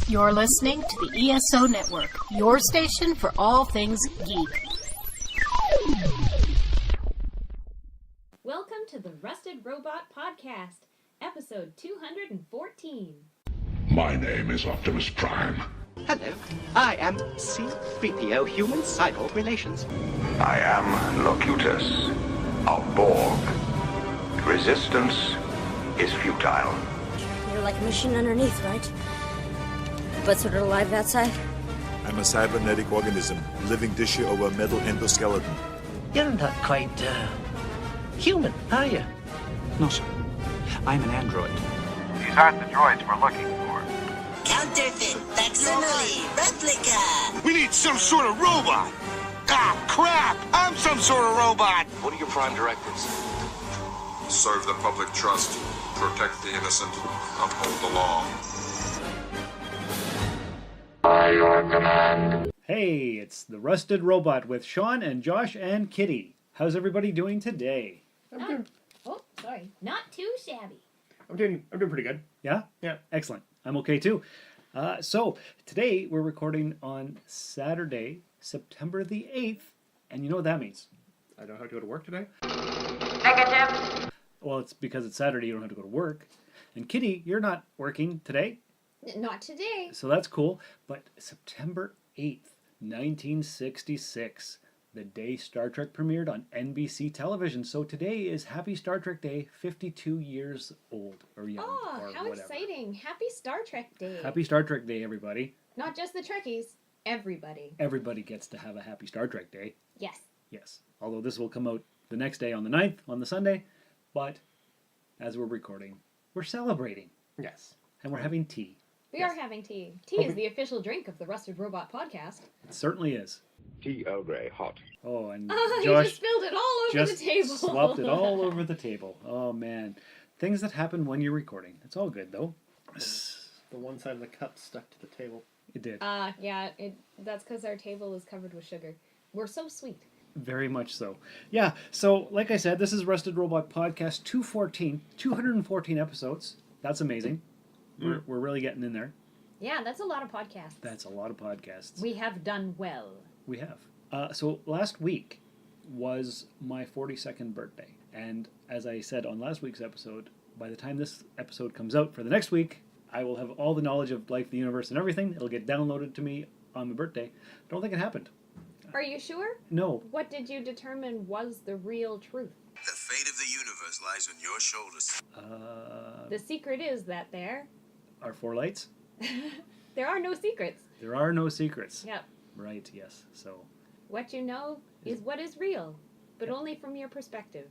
You're listening to the ESO Network, your station for all things geek. Welcome to the Rusted Robot Podcast, episode 214. My name is Optimus Prime. Hello, I am C-3PO Human Cyborg Relations. I am Locutus of Borg. Resistance is futile. You're like a machine underneath, right? But sort of alive outside? I'm a cybernetic organism, living tissue over a metal endoskeleton. You're not quite, human, are you? No, sir. I'm an android. These aren't the droids we're looking for. Counterfeit, facsimile, replica. We need some sort of robot. Ah, crap! I'm some sort of robot. What are your prime directives? Serve the public trust, protect the innocent, uphold the law. By your command. Hey, it's the Rusted Robot with Sean and Josh and Kitty. How's everybody doing today? Not too shabby. I'm doing pretty good. Yeah? Yeah. Excellent. I'm okay too. So, today we're recording on Saturday, September the 8th, and you know what that means? I don't have to go to work today. Negative. Well, it's because it's Saturday, you don't have to go to work. And Kitty, you're not working today, Not today. so that's cool. But September 8th, 1966, the day Star Trek premiered on NBC television. So today is Happy Star Trek Day, 52 years old or young Oh, or how whatever. exciting. Happy Star Trek Day. Happy Star Trek Day, everybody. Not just the Trekkies, everybody. Everybody gets to have a Happy Star Trek Day. Yes. Yes. Although this will come out the next day on the 9th, on the Sunday. But as we're recording, we're celebrating. Yes. And we're having tea. We are having tea. Tea is the official drink of the Rusted Robot Podcast. It certainly is. Tea Earl Grey hot. Oh, and You Josh just spilled it all over the table. swapped it all over the table. Oh, man. Things that happen when you're recording. It's all good, though. The one side of the cup stuck to the table. It did. Yeah, that's because our table is covered with sugar. We're so sweet. Very much so. Yeah, so like I said, this is Rusted Robot Podcast 214 episodes. That's amazing. We're really getting in there. Yeah, that's a lot of podcasts. That's a lot of podcasts. We have done well. We have. So last week was my 42nd birthday. And as I said on last week's episode, by the time this episode comes out for the next week, I will have all the knowledge of life, the universe, and everything. It'll get downloaded to me on my birthday. I don't think it happened. Are you sure? No. What did you determine was the real truth? The fate of the universe lies on your shoulders. The secret is that there Our 4 lights? are no secrets. There are no secrets. Yep. Right, yes. So, What you know is what is real, but only from your perspective.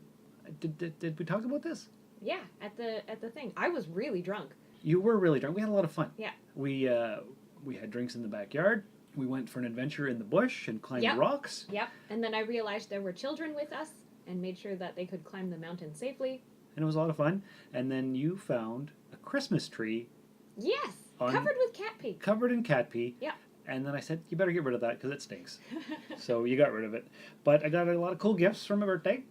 did we talk about this? Yeah, at the thing. I was really drunk. You were really drunk. We had a lot of fun. Yeah. We had drinks in the backyard. We went for an adventure in the bush and climbed Yep. rocks. Yep. And then I realized there were children with us and made sure that they could climb the mountain safely. And it was a lot of fun. And then you found a Christmas tree Yes. On- Covered with cat pee. covered in cat pee. Yeah. And then I said, you better get rid of that because it stinks. So you got rid of it. But I got a lot of cool gifts for my birthday.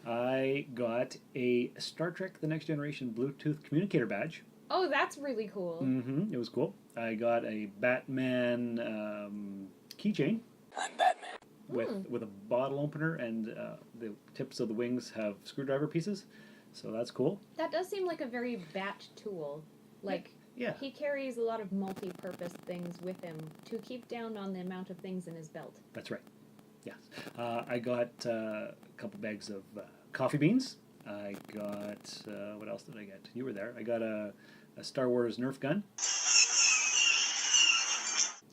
I got a Star Trek The Next Generation Bluetooth communicator badge. Oh, that's really cool. It was cool. I got a Batman keychain. I'm Batman. With a bottle opener, and the tips of the wings have screwdriver pieces. So that's cool. That does seem like a very bat tool. Like, Yeah. he carries a lot of multi-purpose things with him to keep down on the amount of things in his belt. That's right. Yes. I got a couple bags of coffee beans. I got, what else did I get? You were there. I got a Star Wars Nerf gun.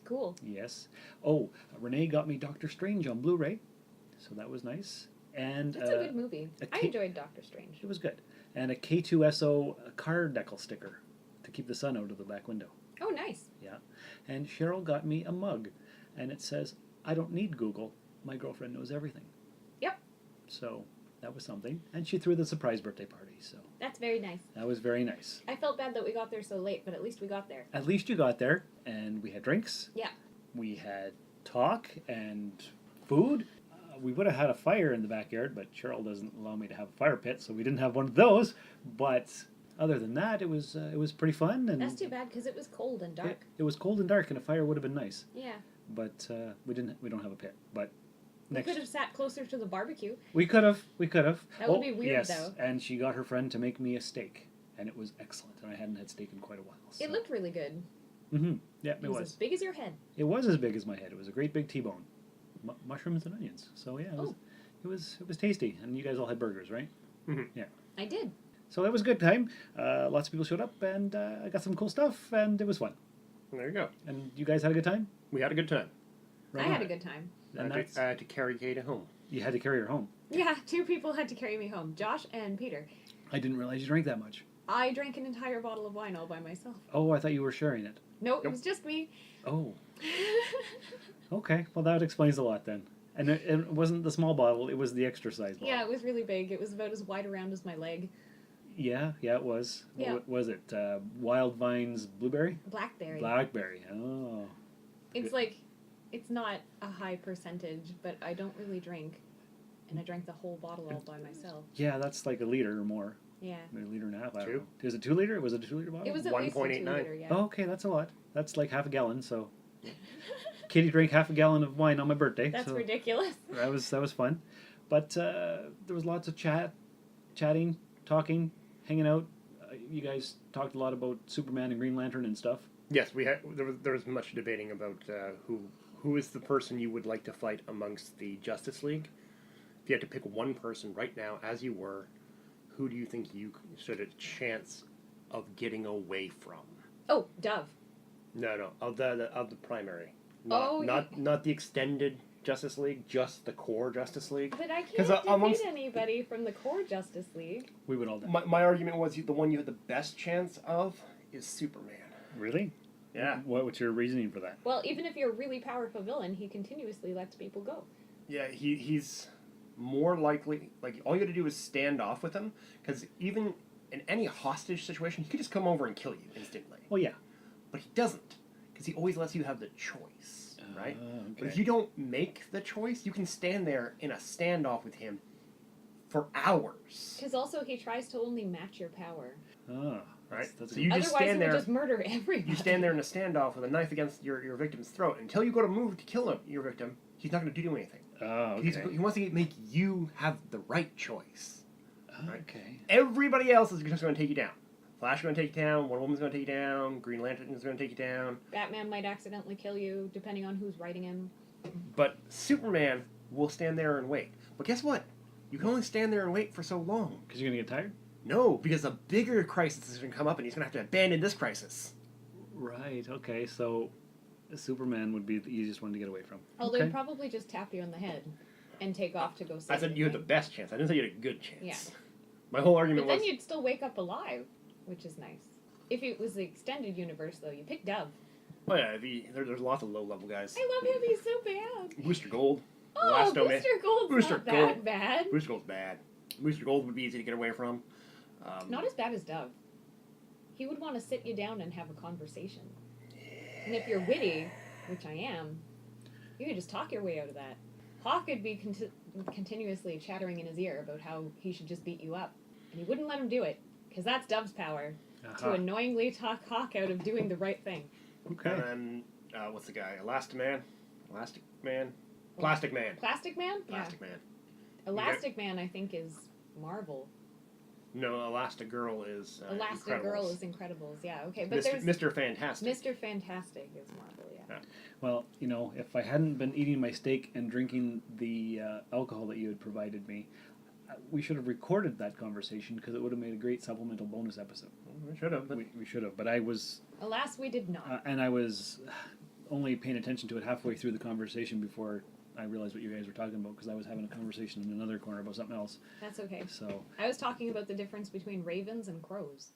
Cool. Yes. Oh, Renee got me Doctor Strange on Blu-ray. So that was nice. And That's a good movie. I enjoyed Doctor Strange. It was good. And a K2SO car decal sticker to keep the sun out of the back window. Oh, nice. Yeah. And Cheryl got me a mug. And it says, I don't need Google. My girlfriend knows everything. Yep. So that was something. And she threw the surprise birthday party. So That's very nice. that was very nice. I felt bad that we got there so late, but at least we got there. At least you got there. And we had drinks. Yeah. We had talk and food. We would have had a fire in the backyard, but Cheryl doesn't allow me to have a fire pit, so we didn't have one of those. But other than that, it was pretty fun. And That's too bad because it was cold and dark. It was cold and dark, and a fire would have been nice. Yeah. But we don't have a pit. But We could have sat closer to the barbecue. We could have. That would be weird, yes. though. And she got her friend to make me a steak, and it was excellent. And I hadn't had steak in quite a while. So. It looked really good. Mm-hmm. Yeah, it was as big as your head. It was as big as my head. It was a great big T-bone, mushrooms and onions. So yeah, it was tasty. And you guys all had burgers, right? Mm-hmm. Yeah. I did. So that was a good time. Lots of people showed up, and I got some cool stuff, and it was fun. There you go. And you guys had a good time? We had a good time. Right I had a good time. And I had to carry Kate home. You had to carry her home? Yeah, 2 people had to carry me home. Josh and Peter. I didn't realize you drank that much. I drank an entire bottle of wine all by myself. Oh, I thought you were sharing it. No, it was just me. Oh. Okay, well that explains a lot then. And it wasn't the small bottle, it was the extra size bottle. Yeah, it was really big. It was about as wide around as my leg. Yeah, it was. Yeah. What was it? Wild Vines Blueberry? Blackberry. Blackberry, oh. It's like, it's not a high percentage, but I don't really drink. And I drank the whole bottle all by myself. Yeah, that's like a liter or more. Yeah. Maybe a liter and a half. I don't 2? know. Was it 2 liter? Was it a 2 liter bottle? It was at least a 2 liter, yeah. Oh, okay, that's a lot. That's like half a gallon, so. Katie drank half a gallon of wine on my birthday. That's so ridiculous. That was fun. But there was lots of chatting, talking, hanging out. You guys talked a lot about Superman and Green Lantern and stuff. Yes, we had. There was much debating about who is the person you would like to fight amongst the Justice League. If you had to pick one person right now, as you were, who do you think you stood a chance of getting away from? Oh, Dove. No, of the primary. Not the extended Justice League, just the core Justice League. But I can't defeat anybody from the core Justice League. We would all die. My argument was the one you had the best chance of is Superman. Really? Yeah. What's your reasoning for that? Well, even if you're a really powerful villain, he continuously lets people go. Yeah, he's more likely, like, all you got to do is stand off with him, because even in any hostage situation, he could just come over and kill you instantly. Well, yeah. But he doesn't, because he always lets you have the choice, right? Okay. But if you don't make the choice, you can stand there in a standoff with him for hours. Because also he tries to only match your power. Oh, right? That's so you just Otherwise, stand there. He would just murder everybody. You stand there in a standoff with a knife against your victim's throat. Until you go to move to kill your victim, he's not going to do anything. Oh, okay. He wants to make you have the right choice. Right? Okay. Everybody else is just going to take you down. Flash is going to take you down. Wonder Woman's going to take you down. Green Lantern is going to take you down. Batman might accidentally kill you, depending on who's writing him. But Superman will stand there and wait. But guess what? You can only stand there and wait for so long. Because you're going to get tired? No, because a bigger crisis is going to come up and he's going to have to abandon this crisis. Right, okay, so Superman would be the easiest one to get away from. Oh, okay. they'd probably just tap you on the head and take off to go save I said you had the best chance. I didn't say you had a good chance. Yeah. My whole argument but then was... you'd still wake up alive, which is nice. If it was the extended universe, though, you pick Dove. Oh, yeah, there's lots of low-level guys. I love him. He's so bad. Booster Gold. Oh, Booster Gold's not that bad. Booster Gold's bad. Booster Gold would be easy to get away from. Not as bad as Dove. He would want to sit you down and have a conversation. Yeah. And if you're witty, which I am, you could just talk your way out of that. Hawk would be continuously chattering in his ear about how he should just beat you up. And he wouldn't let him do it, because that's Dove's power, to annoyingly talk Hawk out of doing the right thing. Okay. And then, what's the guy? Elastic Man? Plastic Man? Plastic Man. Plastic Man? Plastic Man. Elastic Man, I think, is Marvel. No, Elastic Girl is Elastic Girl is Incredibles, yeah, okay. But there's Mr. Fantastic. Mr. Fantastic is Marvel, yeah. Well, if I hadn't been eating my steak and drinking the alcohol that you had provided me, we should have recorded that conversation because it would have made a great supplemental bonus episode. We should have. We should have, but I was... Alas, we did not. And I was only paying attention to it halfway through the conversation before I realized what you guys were talking about because I was having a conversation in another corner about something else. That's okay. So I was talking about the difference between ravens and crows.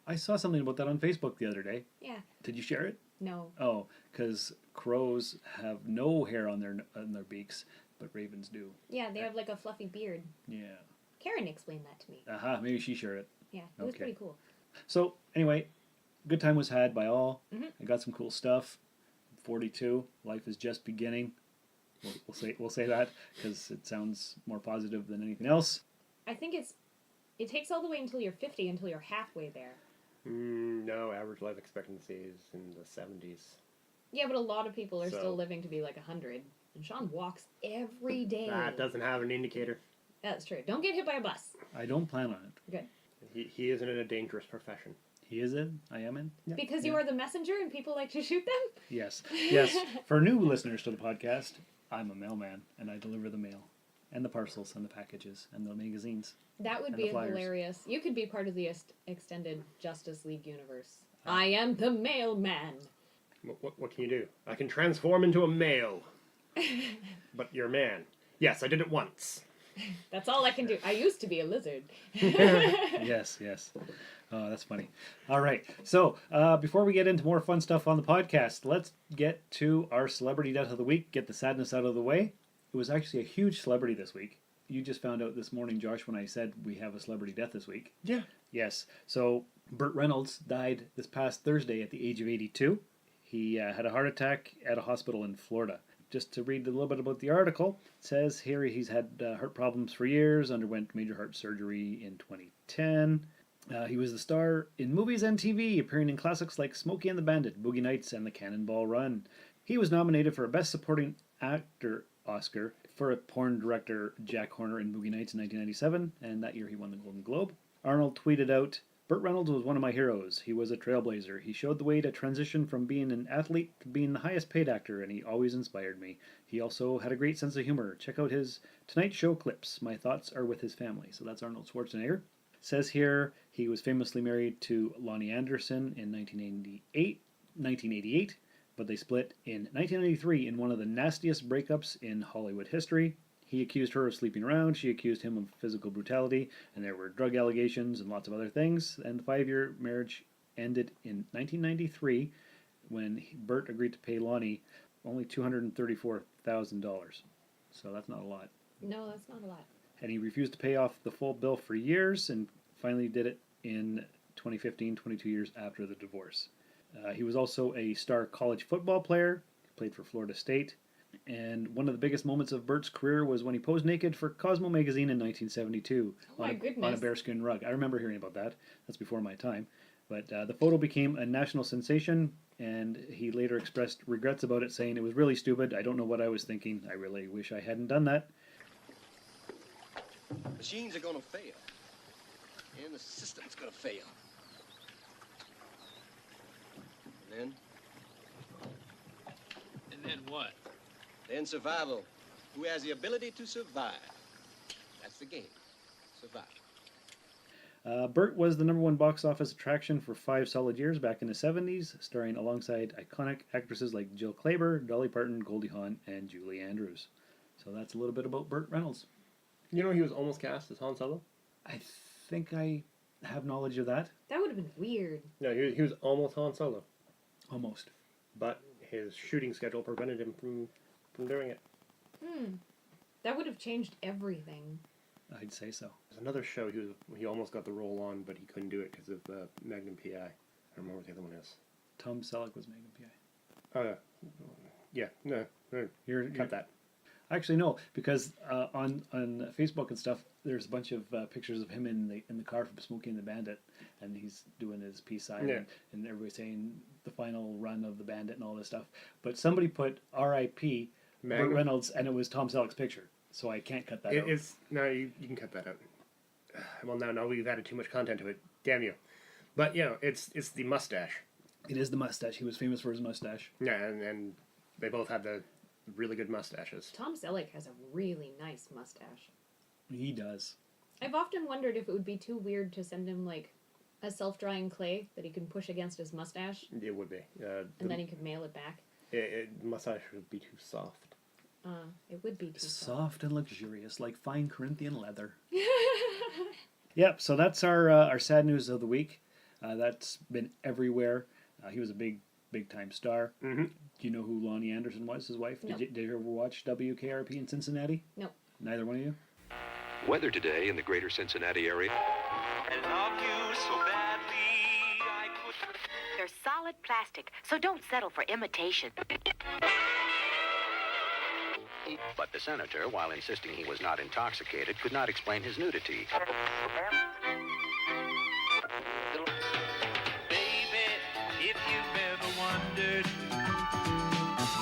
I saw something about that on Facebook the other day. Yeah. Did you share it? No. Oh, because crows have no hair on their beaks, but ravens do. Yeah, they have like a fluffy beard. Yeah. Karen explained that to me. Maybe she shared it. Yeah, it was pretty cool. So anyway, good time was had by all. Mm-hmm. I got some cool stuff. 42. Life is just beginning. We'll say that because it sounds more positive than anything else. I think It takes all the way until you're 50, until you're halfway there. No, average life expectancy is in the 70s. Yeah, but a lot of people are still living to be like 100. And Sean walks every day. That doesn't have an indicator. That's true. Don't get hit by a bus. I don't plan on it. Good. He isn't in a dangerous profession. He is in? I am in? Yeah. Because you are the messenger and people like to shoot them? Yes. Yes. For new listeners to the podcast, I'm a mailman, and I deliver the mail. And the parcels and the packages and the magazines. That would be hilarious. You could be part of the extended Justice League universe. I am the mailman. What can you do? I can transform into a male. But you're a man. Yes, I did it once. That's all I can do. I used to be a lizard. Yes. Oh, that's funny. All right. So, before we get into more fun stuff on the podcast, let's get to our celebrity death of the week. Get the sadness out of the way. It was actually a huge celebrity this week. You just found out this morning, Josh, when I said we have a celebrity death this week. Yeah. Yes. So, Burt Reynolds died this past Thursday at the age of 82. He had a heart attack at a hospital in Florida. Just to read a little bit about the article, it says here he's had heart problems for years, underwent major heart surgery in 2010. He was the star in movies and TV, appearing in classics like Smokey and the Bandit, Boogie Nights, and The Cannonball Run. He was nominated for a Best Supporting Actor Oscar for a porn director Jack Horner in Boogie Nights in 1997, and that year he won the Golden Globe. Arnold tweeted out, "Burt Reynolds was one of my heroes. He was a trailblazer. He showed the way to transition from being an athlete to being the highest paid actor, and he always inspired me. He also had a great sense of humor. Check out his Tonight Show clips. My thoughts are with his family." So that's Arnold Schwarzenegger. Says here he was famously married to Lonnie Anderson in 1988, but they split in 1993 in one of the nastiest breakups in Hollywood history. He accused her of sleeping around, she accused him of physical brutality, and there were drug allegations and lots of other things. And the 5-year marriage ended in 1993 when Burt agreed to pay Lonnie only $234,000. So that's not a lot. No, that's not a lot. And he refused to pay off the full bill for years and finally did it in 2015, 22 years after the divorce. He was also a star college football player, played for Florida State. And one of the biggest moments of Burt's career was when he posed naked for Cosmo magazine in 1972 on a bearskin rug. I remember hearing about that. That's before my time. But the photo became a national sensation, and he later expressed regrets about it, saying, "It was really stupid. I don't know what I was thinking. I really wish I hadn't done that." Machines are going to fail, and the system's going to fail. And then what? Then survival. Who has the ability to survive? That's the game. Survive. Burt was the #1 box office attraction for 5 solid years back in the 70s, starring alongside iconic actresses like Jill Clayburgh, Dolly Parton, Goldie Hawn, and Julie Andrews. So that's a little bit about Burt Reynolds. You know he was almost cast as Han Solo? I think I have knowledge of that. That would have been weird. No, he was almost Han Solo. Almost. But his shooting schedule prevented him from doing it. That would have changed everything. I'd say so. There's another show he almost got the role on, but he couldn't do it because of Magnum P.I. I don't remember what the other one is. Tom Selleck was Magnum P.I. Oh, yeah. No. Cut that. Actually, no, because on Facebook and stuff, there's a bunch of pictures of him in the car from Smokey and the Bandit, and he's doing his peace sign, and everybody's saying the final run of the Bandit and all this stuff. But somebody put R.I.P. Burt Reynolds, and it was Tom Selleck's picture, so I can't cut that out. No, you can cut that out. Well, now we've added too much content to it. Damn you. But, it's the mustache. It is the mustache. He was famous for his mustache. Yeah, and they both had the really good mustaches. Tom Selleck has a really nice mustache. He does. I've often wondered if it would be too weird to send him, like, a self-drying clay that he can push against his mustache. It would be. And then he could mail it back. Mustache would be too soft. It would be too soft and luxurious, like fine Corinthian leather. Yep, so that's our sad news of the week. That's been everywhere. He was a big time star. Mm-hmm. Do you know who Lonnie Anderson was, his wife? No. Did you ever watch WKRP in Cincinnati? No. Neither one of you? Weather today in the greater Cincinnati area. I love you so badly, I could... They're solid plastic, so don't settle for imitation. But the senator, while insisting he was not intoxicated, could not explain his nudity.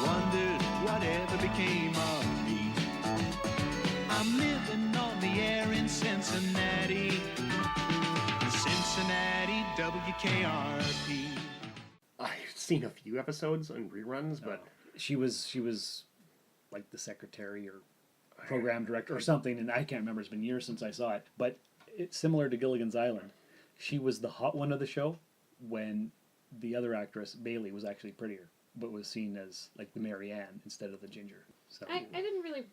wondered whatever became of me. I'm living on the air in Cincinnati, WKRP. I've seen a few episodes and reruns, but she was like the secretary or program director or something, and I can't remember. It's been years since I saw it, but it's similar to Gilligan's Island. She was the hot one of the show when the other actress, Bailey, was actually prettier, but was seen as like the Mary Ann instead of the Ginger. So I didn't really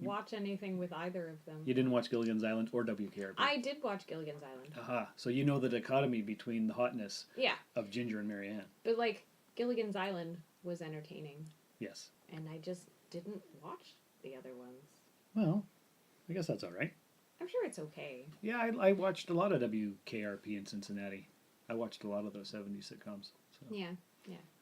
watch anything with either of them. You didn't watch Gilligan's Island or WKRP? I did watch Gilligan's Island. Aha. So you know the dichotomy between the hotness of Ginger and Mary Ann. But, like, Gilligan's Island was entertaining. Yes. And I just didn't watch the other ones. Well, I guess that's all right. I'm sure it's okay. Yeah, I watched a lot of WKRP in Cincinnati. I watched a lot of those 70s sitcoms. So. Yeah.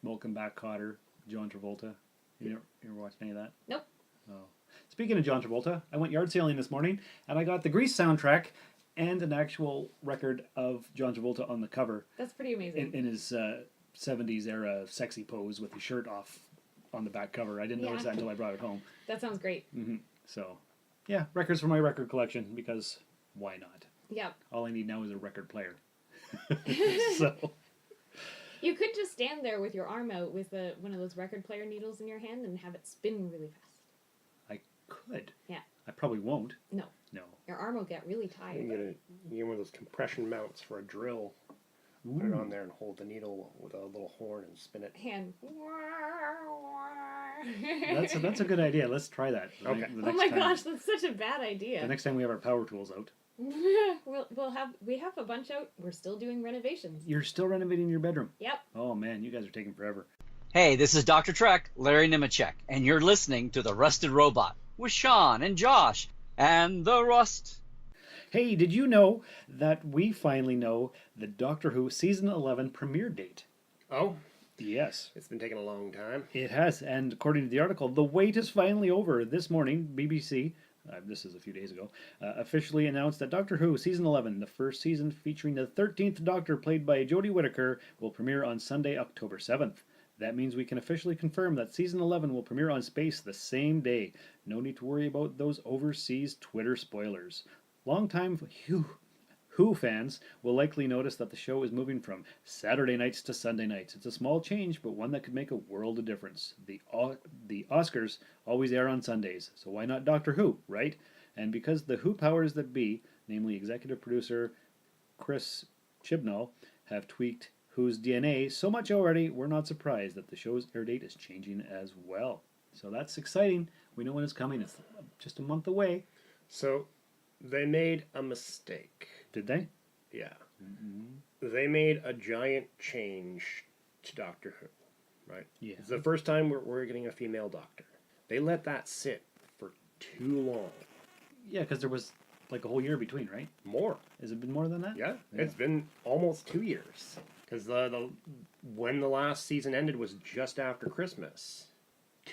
Malcolm Back Cotter, John Travolta. You ever watched any of that? Nope. Oh. Speaking of John Travolta, I went yard sailing this morning, and I got the Grease soundtrack and an actual record of John Travolta on the cover. That's pretty amazing. In his 70s era sexy pose with his shirt off on the back cover. I didn't notice that until I brought it home. That sounds great. Mm-hmm. So, yeah, records for my record collection, because why not? Yeah. All I need now is a record player. So... You could just stand there with your arm out with one of those record player needles in your hand and have it spin really fast. I could. Yeah. I probably won't. No. No. Your arm will get really tired. You get one of those compression mounts for a drill. Ooh. Put it on there and hold the needle with a little horn and spin it. Hand. That's a good idea. Let's try that. Okay. Oh my gosh, that's such a bad idea. The next time we have our power tools out. we have a bunch out. We're still doing renovations. You're still renovating your bedroom? Yep. Oh man, you guys are taking forever. Hey, this is Dr. Trek, Larry Nemechek, and you're listening to The Rusted Robot with Sean and Josh and the Rust. Hey, did you know that we finally know the Doctor Who Season 11 premiere date? Oh? Yes. It's been taking a long time. It has, and according to the article, the wait is finally over. This morning, BBC, this is a few days ago, officially announced that Doctor Who Season 11, the first season featuring the 13th Doctor played by Jodie Whittaker, will premiere on Sunday, October 7th. That means we can officially confirm that Season 11 will premiere on Space the same day. No need to worry about those overseas Twitter spoilers. Longtime Who fans will likely notice that the show is moving from Saturday nights to Sunday nights. It's a small change, but one that could make a world of difference. The Oscars always air on Sundays, so why not Doctor Who, right? And because the Who powers that be, namely executive producer Chris Chibnall, have tweaked Who's DNA so much already, we're not surprised that the show's air date is changing as well. So that's exciting. We know when it's coming. It's just a month away. So they made a mistake. Did they? Yeah. Mm-hmm. They made a giant change to Doctor Who, right? Yeah. It's the first time we're getting a female doctor. They let that sit for too long. Yeah, because there was like a whole year between, right? More. Has it been more than that? Yeah. It's been almost 2 years. Because when the last season ended was just after Christmas.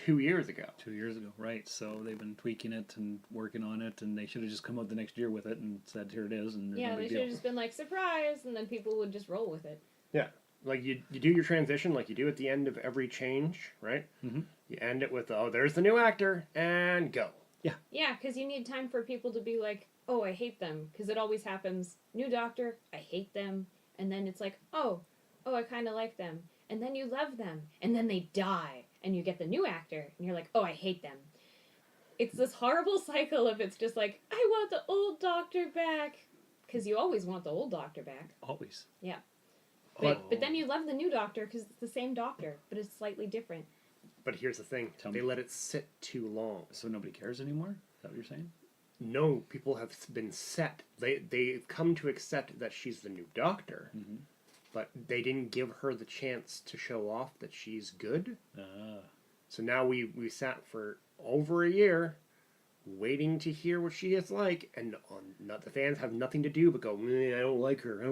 2 years ago. 2 years ago, right. So they've been tweaking it and working on it, and they should have just come out the next year with it and said, here it is. And yeah, they should have just been like, surprise, and then people would just roll with it. Yeah. Like you do your transition like you do at the end of every change, right? Mm-hmm. You end it with, oh, there's the new actor, and go. Yeah. Yeah, because you need time for people to be like, oh, I hate them. Because it always happens. New doctor, I hate them. And then it's like, oh, I kind of like them. And then you love them. And then they die. And you get the new actor. And you're like, oh, I hate them. It's this horrible cycle of it's just like, I want the old doctor back. Because you always want the old doctor back. Always. Yeah. But then you love the new doctor because it's the same doctor. But it's slightly different. But here's the thing. They let it sit too long. So nobody cares anymore? Is that what you're saying? No, people have been set. They've come to accept that she's the new doctor. Mm-hmm. But they didn't give her the chance to show off that she's good. So now we sat for over a year waiting to hear what she is like. And not the fans have nothing to do but go, I don't like her.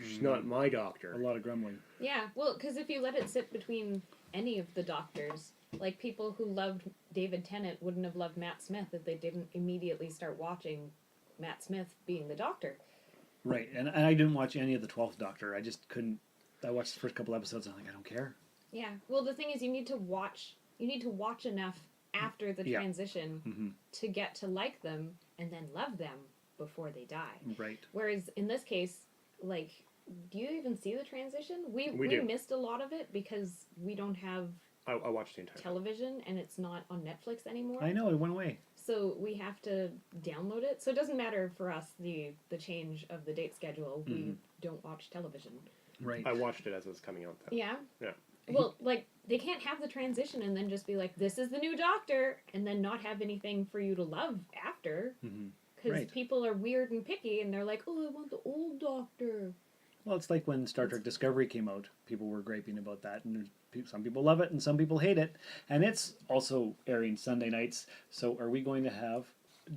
She's not my doctor. A lot of grumbling. Yeah, well, because if you let it sit between any of the doctors, like people who loved David Tennant wouldn't have loved Matt Smith if they didn't immediately start watching Matt Smith being the doctor. Right, and I didn't watch any of the 12th Doctor. I just couldn't. I watched the first couple episodes and I'm like, I don't care. Yeah. Well, the thing is, you need to watch enough after the transition to get to like them and then love them before they die. Right. Whereas in this case, like, do you even see the transition? We missed a lot of it because we don't have I watched the entire television and it's not on Netflix anymore. I know, it went away. So we have to download it. So it doesn't matter for us the change of the date schedule. We don't watch television. Right. I watched it as it was coming out, though. Yeah? Yeah. Well, like, they can't have the transition and then just be like, this is the new Doctor, and then not have anything for you to love after. Because people are weird and picky, and they're like, oh, I want the old Doctor. Well, it's like when Star Trek Discovery came out. People were griping about that, and some people love it and some people hate it. And it's also airing Sunday nights. So are we going to have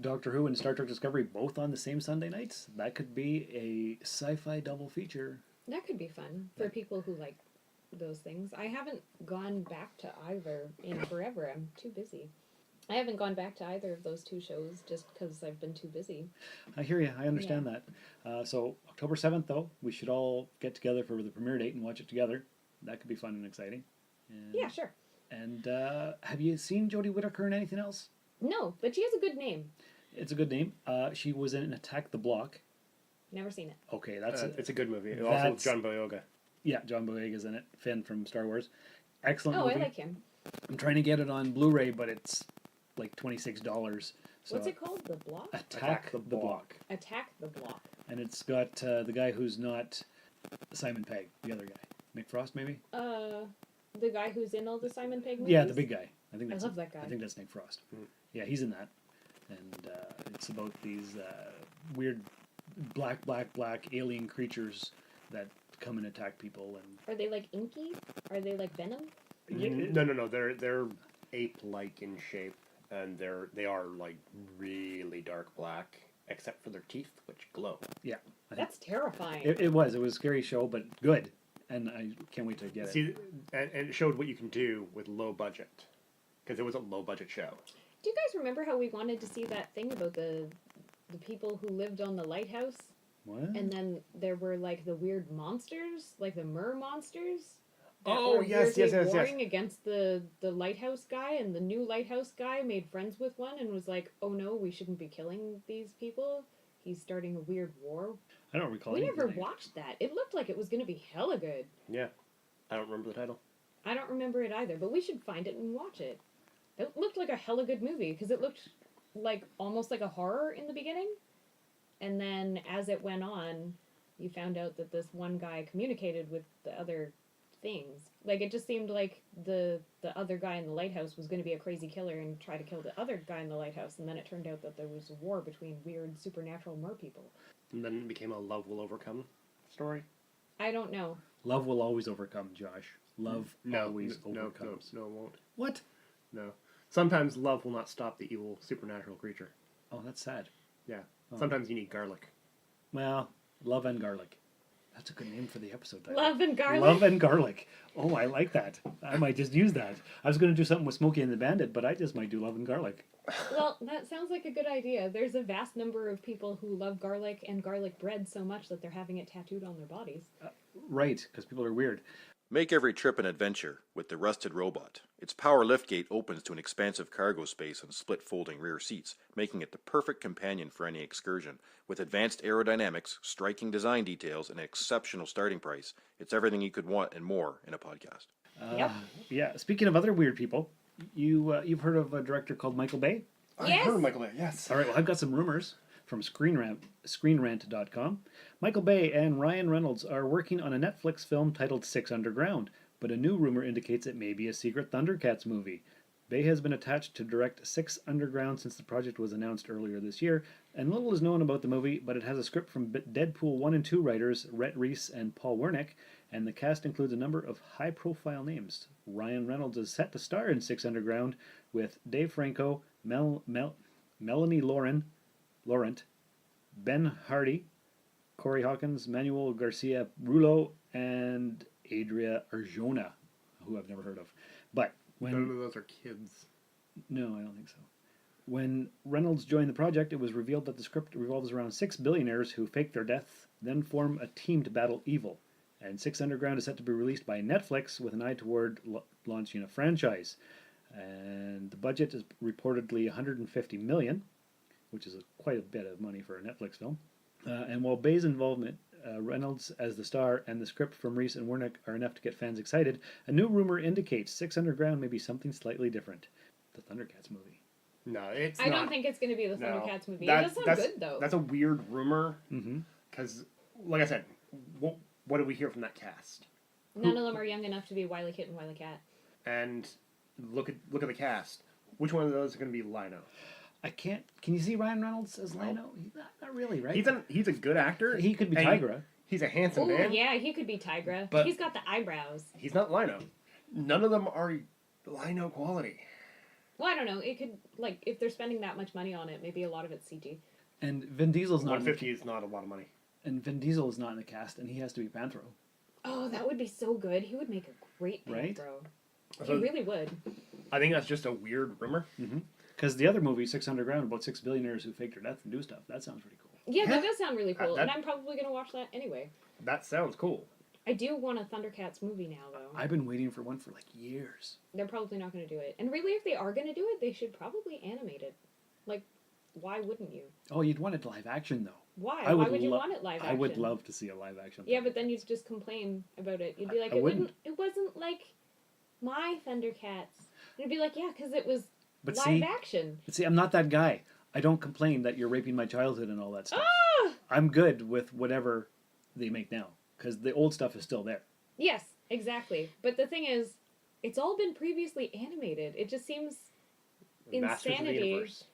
Doctor Who and Star Trek Discovery both on the same Sunday nights? That could be a sci-fi double feature. That could be fun for people who like those things. I haven't gone back to either in forever. I'm too busy. I haven't gone back to either of those two shows just because I've been too busy. I hear you. I understand that. So October 7th, though, we should all get together for the premiere date and watch it together. That could be fun and exciting. And, yeah, sure. And have you seen Jodie Whittaker in anything else? No, but she has a good name. It's a good name. She was in Attack the Block. Never seen it. Okay, that's it's a good movie. Also, John Boyega. Yeah, John Boyega's in it. Finn from Star Wars. Excellent movie. movie. I like him. I'm trying to get it on Blu-ray, but it's like $26. So what's it called? The Block? Attack the Block. Attack the Block. And it's got the guy who's not Simon Pegg, the other guy. Nick Frost, maybe? The guy who's in all the Simon Pegg movies? Yeah, the big guy. I love that guy. I think that's Nick Frost. Yeah, he's in that. And it's about these weird black alien creatures that come and attack people. And are they like inky? Are they like Venom? No. They're ape-like in shape, and they are like really dark black, except for their teeth, which glow. Yeah, that's terrifying. It was a scary show, but good, and I can't wait to get it. And it showed what you can do with low budget, because it was a low budget show. Do you guys remember how we wanted to see that thing about the people who lived on the lighthouse? What? And then there were like the weird monsters, like the mer monsters. Yes. Warring against the lighthouse guy, and the new lighthouse guy made friends with one and was like, "Oh no, we shouldn't be killing these people. He's starting a weird war." I don't recall. We never watched that. It looked like it was going to be hella good. Yeah, I don't remember the title. I don't remember it either, but we should find it and watch it. It looked like a hella good movie because it looked like almost like a horror in the beginning, and then as it went on, you found out that this one guy communicated with the other things. Like, it just seemed like the other guy in the lighthouse was going to be a crazy killer and try to kill the other guy in the lighthouse, and then it turned out that there was a war between weird supernatural mer people. And then it became a love will overcome story. I don't know. Love will always overcome, Josh. Love always overcomes. No, it won't. What? No. Sometimes love will not stop the evil supernatural creature. Oh, that's sad. Yeah. Oh. Sometimes you need garlic. Well, love and garlic. That's a good name for the episode title. Love and garlic. Love and garlic. Oh, I like that. I might just use that. I was going to do something with Smokey and the Bandit, but I just might do love and garlic. Well, that sounds like a good idea. There's a vast number of people who love garlic and garlic bread so much that they're having it tattooed on their bodies. Right, because people are weird. Make every trip an adventure with the Rusted Robot. Its power liftgate opens to an expansive cargo space and split folding rear seats, making it the perfect companion for any excursion. With advanced aerodynamics, striking design details, and an exceptional starting price, it's everything you could want and more in a podcast. Yeah, speaking of other weird people, you've heard of a director called Michael Bay? I've heard of Michael Bay, yes. All right, well, I've got some rumors from ScreenRant.com. Michael Bay and Ryan Reynolds are working on a Netflix film titled Six Underground, but a new rumor indicates it may be a secret Thundercats movie. Bay has been attached to direct Six Underground since the project was announced earlier this year, and little is known about the movie, but it has a script from Deadpool 1 and 2 writers Rhett Reese and Paul Wernick, and the cast includes a number of high-profile names. Ryan Reynolds is set to star in Six Underground with Dave Franco, Melanie Laurent, Ben Hardy, Corey Hawkins, Manuel Garcia Rulo, and Adria Arjona, who I've never heard of. But when none of those are kids. No, I don't think so. When Reynolds joined the project, it was revealed that the script revolves around 6 billionaires who fake their death, then form a team to battle evil. And Six Underground is set to be released by Netflix with an eye toward launching a franchise. And the budget is reportedly $150 million, which is quite a bit of money for a Netflix film. And while Bay's involvement, Reynolds as the star, and the script from Reese and Wernick are enough to get fans excited, a new rumor indicates Six Underground may be something slightly different. The Thundercats movie. No, it's not. I don't think it's going to be the Thundercats movie. It does sound good, though. That's a weird rumor. Because, like I said, what do we hear from that cast? None of them are young enough to be Wile E. Kit and Wile E. Cat. And look at the cast. Which one of those are going to be Lino? I can't. Can you see Ryan Reynolds as Lino? Not really, right? He's a good actor. He could be Tigra. He's a handsome Ooh, man. yeah, he could be Tigra. But he's got the eyebrows. He's not Lino. None of them are Lino quality. Well, I don't know. It could, like, if they're spending that much money on it, maybe a lot of it's CG. And Vin Diesel's not. $150 is not a lot of money. And Vin Diesel is not in the cast, and he has to be Panthro. Oh, that would be so good. He would make a great Panthro. Right? He really would. I think that's just a weird rumor. Because the other movie, Six Underground, about 6 billionaires who faked their death and do stuff, that sounds pretty cool. Yeah, that does sound really cool. that- And I'm probably going to watch that anyway. That sounds cool. I do want a Thundercats movie now, though. I've been waiting for one for like years. They're probably not going to do it. And really, if they are going to do it, they should probably animate it. Like, why wouldn't you? Oh, you'd want it live action, though. Why? Why would you want it live action? I would love to see a live action. Yeah, but then you'd just complain about it. You'd be like, I wouldn't. It wasn't like my Thundercats. And it'd be like, yeah, because it was But live action. But see, I'm not that guy. I don't complain that you're raping my childhood and all that stuff. Ah! I'm good with whatever they make now, because the old stuff is still there. Yes, exactly. But the thing is, it's all been previously animated. It just seems Masters of the insanity. Universe.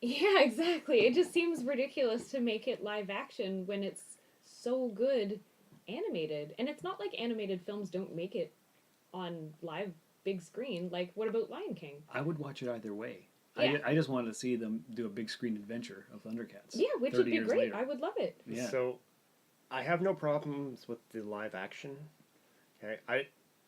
Yeah, exactly. It just seems ridiculous to make it live action when it's so good animated. And it's not like animated films don't make it on live big screen. Like, what about Lion King? I would watch it either way. Yeah. I just wanted to see them do a big screen adventure of Thundercats. Yeah, which would 30 be years great. later. I would love it. Yeah. So, I have no problems with the live action. Okay,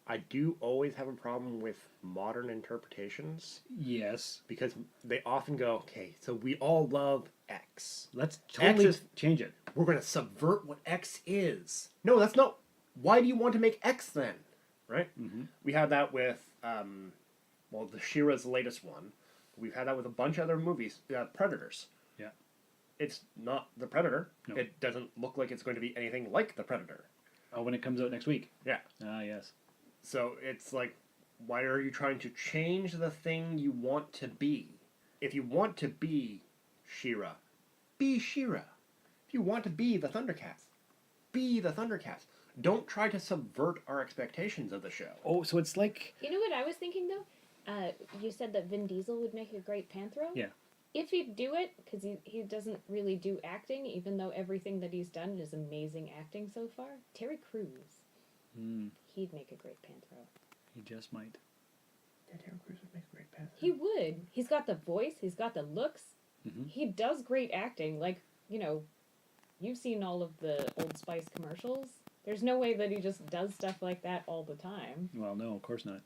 I do always have a problem with modern interpretations. Yes. Because they often go, okay, so we all love X. Let's totally X is, change it. We're going to subvert what X is. No, that's not. Why do you want to make X then? Right? We had that with, well, the She-Ra's latest one. We've had that with a bunch of other movies. Predators. Yeah. It's not the Predator. No. It doesn't look like it's going to be anything like the Predator. Oh, when it comes out next week. Yeah. Ah, yes. So it's like, why are you trying to change the thing you want to be? If you want to be She-Ra, be She-Ra. If you want to be the Thundercats, be the Thundercats. Don't try to subvert our expectations of the show. Oh, so it's like... You know what I was thinking, though? You said that Vin Diesel would make a great Panthro? Yeah. If he'd do it, because he doesn't really do acting, even though everything that he's done is amazing acting so far, Terry Crews. He'd make a great Panthro. He just might. Yeah, Terry Crews would make a great Panthro. He would. He's got the voice. He's got the looks. He does great acting. Like, you know, you've seen all of the Old Spice commercials. There's no way that he just does stuff like that all the time. Well, no, of course not.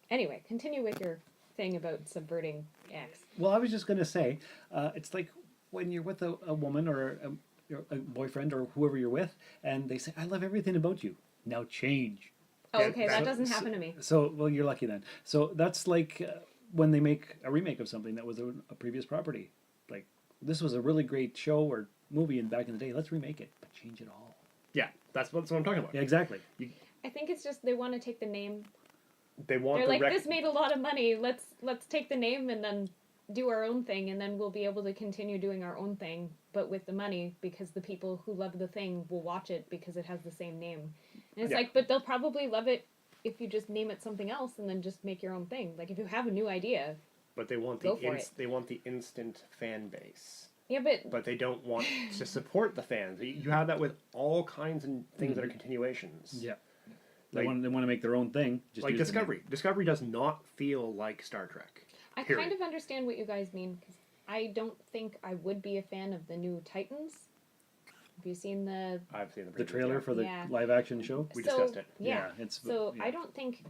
Anyway, continue with your thing about subverting X. Well, I was just going to say, it's like when you're with a woman or a boyfriend or whoever you're with, and they say, I love everything about you. Now change. Oh, okay, that doesn't happen to me. So, well, you're lucky then. So that's like when they make a remake of something that was a previous property. Like, this was a really great show or movie back in the day. Let's remake it, but change it all. Yeah, that's what I'm talking about. Yeah, exactly. I think it's just they want to take the name. They're like, this made a lot of money. Let's take the name and then do our own thing, and then we'll be able to continue doing our own thing, but with the money, because the people who love the thing will watch it because it has the same name. And it's like, but they'll probably love it if you just name it something else and then just make your own thing. Like, if you have a new idea, but they want they want the instant fan base. Yeah, but they don't want to support the fans. You have that with all kinds of things that are continuations. Yeah. They want to make their own thing. Just like Discovery. Discovery does not feel like Star Trek. I kind of understand what you guys mean, because I don't think I would be a fan of the new Titans. Have you seen the... I've seen the trailer for the live-action show? We discussed it. Yeah. I don't think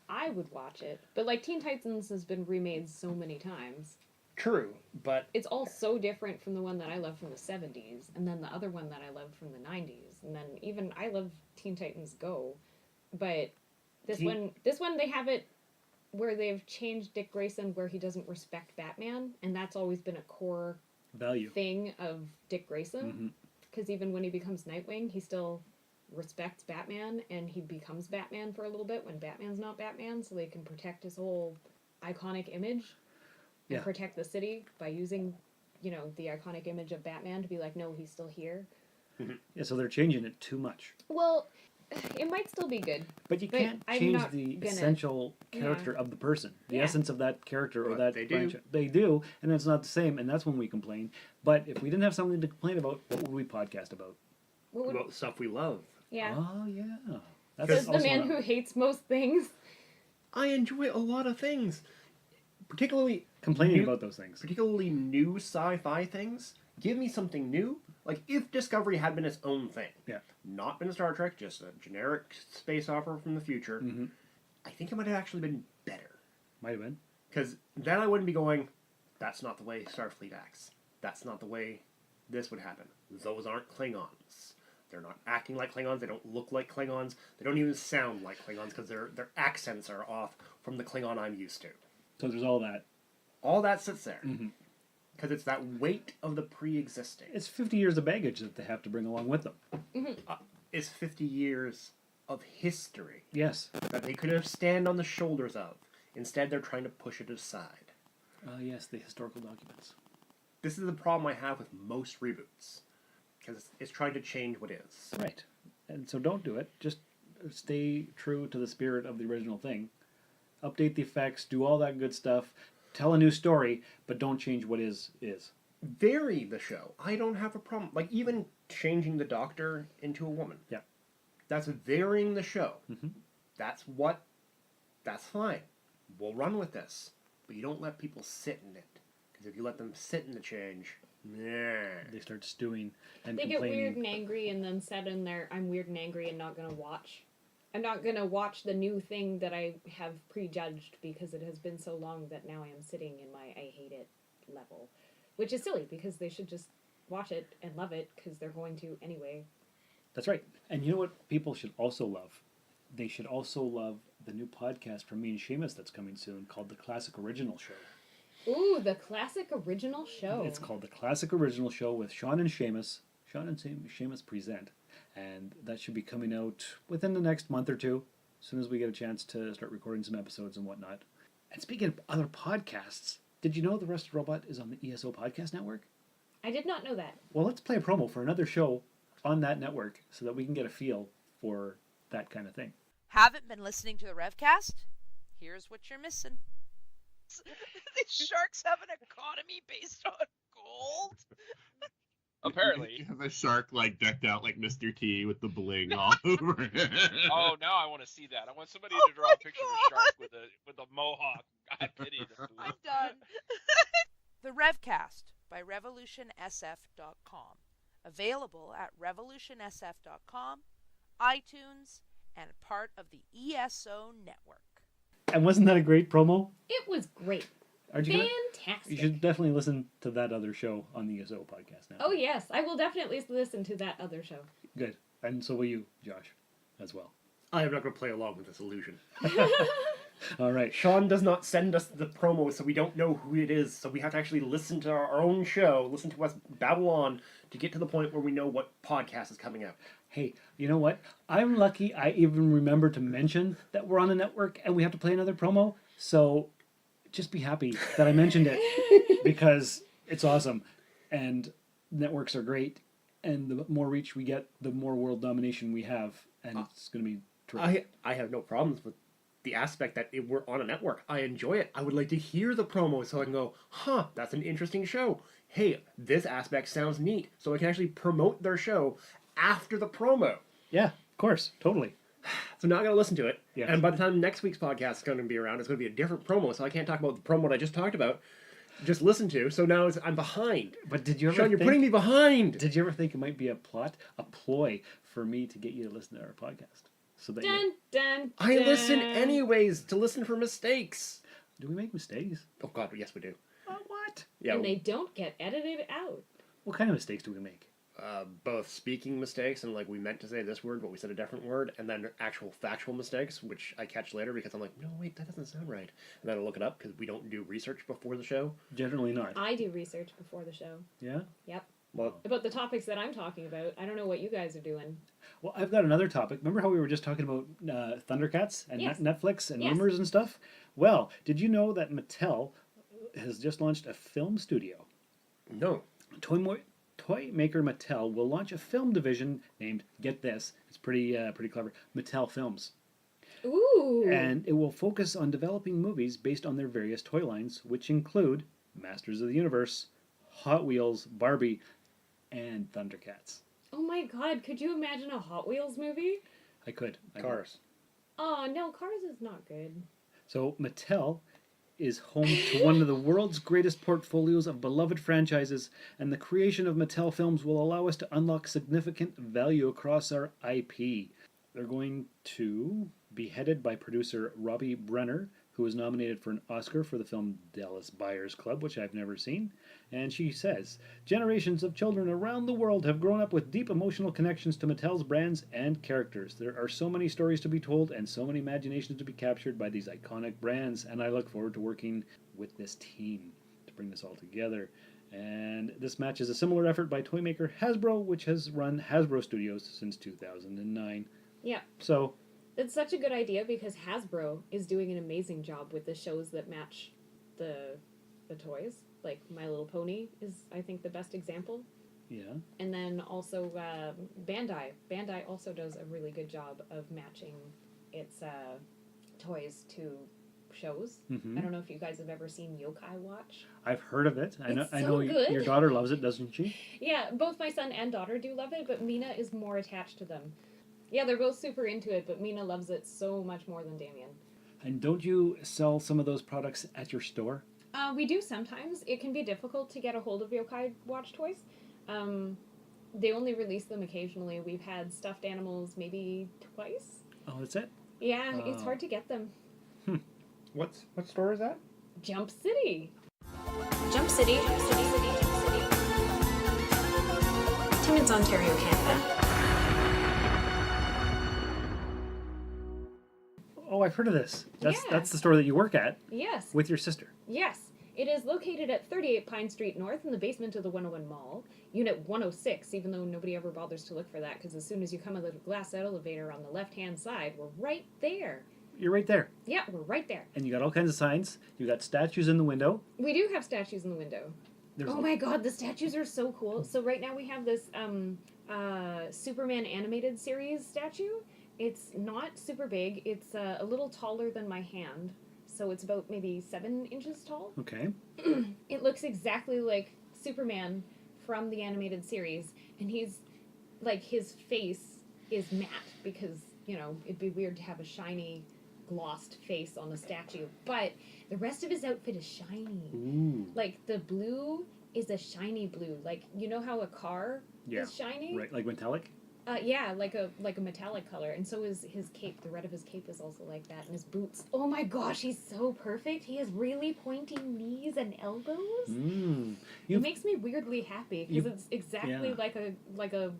I would watch it. But, like, Teen Titans has been remade so many times. True, but... It's all so different from the one that I love from the 70s, and then the other one that I love from the 90s. and then even I love Teen Titans Go, but this one they have it where they've changed Dick Grayson where he doesn't respect Batman, and that's always been a core value thing of Dick Grayson, because even when he becomes Nightwing, he still respects Batman, and he becomes Batman for a little bit when Batman's not Batman, so they can protect his whole iconic image and protect the city by using, the iconic image of Batman to be like, no, he's still here. Yeah, so they're changing it too much. Well, it might still be good. But you can't change the essential character of the person. The essence of that character or that franchise. They do, and it's not the same, and that's when we complain. But if we didn't have something to complain about, what would we podcast about? About the stuff we love. Yeah. Oh, yeah. Says the man who hates most things. I enjoy a lot of things. Particularly... Complaining about those things. Particularly new sci-fi things. Give me something new. Like, if Discovery had been its own thing. Yeah. Not been Star Trek, just a generic space opera from the future. I think it might have actually been better. Might have been. Because then I wouldn't be going, that's not the way Starfleet acts. That's not the way this would happen. Those aren't Klingons. They're not acting like Klingons. They don't look like Klingons. They don't even sound like Klingons because their accents are off from the Klingon I'm used to. So there's all that. All that sits there. Because it's that weight of the pre-existing. It's 50 years of baggage that they have to bring along with them. It's 50 years of history. Yes. That they could have stand on the shoulders of. Instead, they're trying to push it aside. Yes, the historical documents. This is the problem I have with most reboots. Because it's trying to change what is. Right. And so don't do it. Just stay true to the spirit of the original thing. Update the effects, do all that good stuff, tell a new story, but don't change what is. Vary the show. I don't have a problem. Like, even changing the Doctor into a woman. Yeah. That's varying the show. That's fine. We'll run with this. But you don't let people sit in it. Because if you let them sit in the change, they start stewing and they complaining. get weird and angry and then set in there, I'm weird and angry and not going to watch. I'm not going to watch the new thing that I have prejudged because it has been so long that now I am sitting in my I hate it level. Which is silly because they should just watch it and love it because they're going to anyway. That's right. And you know what people should also love? They should also love the new podcast from me and Seamus that's coming soon called The Classic Original Show. Ooh, The Classic Original Show. It's called The Classic Original Show with Sean and Seamus. Sean and Seamus present. And that should be coming out within the next month or two, as soon as we get a chance to start recording some episodes and whatnot. And speaking of other podcasts, did you know The Rusted Robot is on the ESO Podcast Network? I did not know that. Well, let's play a promo for another show on that network so that we can get a feel for that kind of thing. Haven't been listening to the Revcast? Here's what you're missing. These sharks have an economy based on gold? Apparently. The shark, decked out like Mr. T with the bling all over it. Oh, now I want to see that. I want somebody to draw a picture of a shark with a mohawk. I pity them. I'm done. The Revcast by RevolutionSF.com. Available at RevolutionSF.com, iTunes, and part of the ESO network. And wasn't that a great promo? It was great. Fantastic. You should definitely listen to that other show on the ESO Podcast now. Oh, yes. I will definitely listen to that other show. Good. And so will you, Josh, as well. I am not going to play along with this illusion. All right. Sean does not send us the promo, so we don't know who it is. So we have to actually listen to our own show, listen to us babble on to get to the point where we know what podcast is coming out. Hey, you know what? I'm lucky I even remember to mention that we're on the network and we have to play another promo. So just be happy that I mentioned it because it's awesome. And networks are great. And the more reach we get, the more world domination we have. And it's going to be terrific. I have no problems with the aspect that we're on a network. I enjoy it. I would like to hear the promo so I can go, that's an interesting show. Hey, this aspect sounds neat. So I can actually promote their show after the promo. Yeah, of course. Totally. So now I'm going to listen to it. Yes. And by the time next week's podcast is going to be around, it's going to be a different promo. So I can't talk about the promo that I just talked about. Just listen to. So now I'm behind. But did you ever Sean, you're putting me behind. Did you ever think it might be a ploy for me to get you to listen to our podcast? So that I listen anyways to listen for mistakes. Do we make mistakes? Oh God, yes we do. What? Yeah. And they don't get edited out. What kind of mistakes do we make? both speaking mistakes and like we meant to say this word, but we said a different word, and then actual factual mistakes, which I catch later because I'm like, no, wait, that doesn't sound right. And then I look it up because we don't do research before the show. Generally not. I do research before the show. Yeah? Yep. Well, about the topics that I'm talking about. I don't know what you guys are doing. Well, I've got another topic. Remember how we were just talking about Thundercats and Yes. Netflix and Yes. rumors and stuff? Well, did you know that Mattel has just launched a film studio? No. Toy maker Mattel will launch a film division named, get this, it's pretty clever, Mattel Films. Ooh. And it will focus on developing movies based on their various toy lines, which include Masters of the Universe, Hot Wheels, Barbie, and Thundercats. Oh my god, could you imagine a Hot Wheels movie? I could. Cars. Oh, no, Cars is not good. So Mattel is home to one of the world's greatest portfolios of beloved franchises, and the creation of Mattel Films will allow us to unlock significant value across our IP. They're going to be headed by producer Robbie Brenner, who was nominated for an Oscar for the film Dallas Buyers Club, which I've never seen. And she says, generations of children around the world have grown up with deep emotional connections to Mattel's brands and characters. There are so many stories to be told and so many imaginations to be captured by these iconic brands, and I look forward to working with this team to bring this all together. And this matches a similar effort by toy maker Hasbro, which has run Hasbro Studios since 2009. Yeah. So it's such a good idea because Hasbro is doing an amazing job with the shows that match the toys. Like My Little Pony is, I think, the best example. Yeah. And then also Bandai. Bandai also does a really good job of matching its toys to shows. Mhm. I don't know if you guys have ever seen Yokai Watch. I've heard of it. I know. It's I so know good. your daughter loves it, doesn't she? Yeah, both my son and daughter do love it, but Mina is more attached to them. Yeah, they're both super into it, but Mina loves it so much more than Damien. And don't you sell some of those products at your store? We do sometimes. It can be difficult to get a hold of Yokai Watch toys. They only release them occasionally. We've had stuffed animals maybe twice. Oh, that's it? Yeah, it's hard to get them. What store is that? Jump City. Jump City. Jump City. Jump City. Timmins, Ontario, Canada. Oh, I've heard of this. That's Yeah. that's the store that you work at. Yes. With your sister. Yes. It is located at 38 Pine Street North in the basement of the 101 Mall, Unit 106, even though nobody ever bothers to look for that, because as soon as you come out of the glass elevator on the left-hand side, we're right there. You're right there. Yeah, we're right there. And you got all kinds of signs. You got statues in the window. We do have statues in the window. Oh my god, the statues are so cool. So right now we have this Superman animated series statue. It's not super big. It's a little taller than my hand. So it's about maybe 7 inches tall. Okay. It looks exactly like Superman from the animated series. And he's, like, his face is matte because, you know, it'd be weird to have a shiny, glossed face on a statue. But the rest of his outfit is shiny. Ooh. Like, the blue is a shiny blue. Like, you know how a car is shiny? Right, like metallic? Yeah, like a metallic color. And so is his cape. The red of his cape is also like that. And his boots. Oh my gosh, he's so perfect. He has really pointy knees and elbows. It makes me weirdly happy because it's exactly like a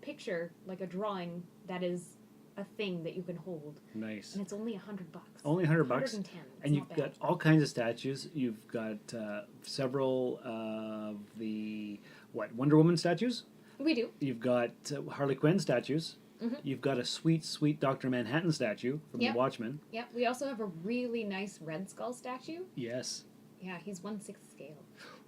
picture, like a drawing that is a thing that you can hold. Nice. And it's only $100. Only $100. 110. And you've got all kinds of statues. You've got several of the Wonder Woman statues. We do. You've got Harley Quinn statues. Mhm. You've got a sweet, sweet Dr. Manhattan statue from The Watchmen. Yeah, we also have a really nice Red Skull statue. Yes. Yeah, he's 1/6 scale.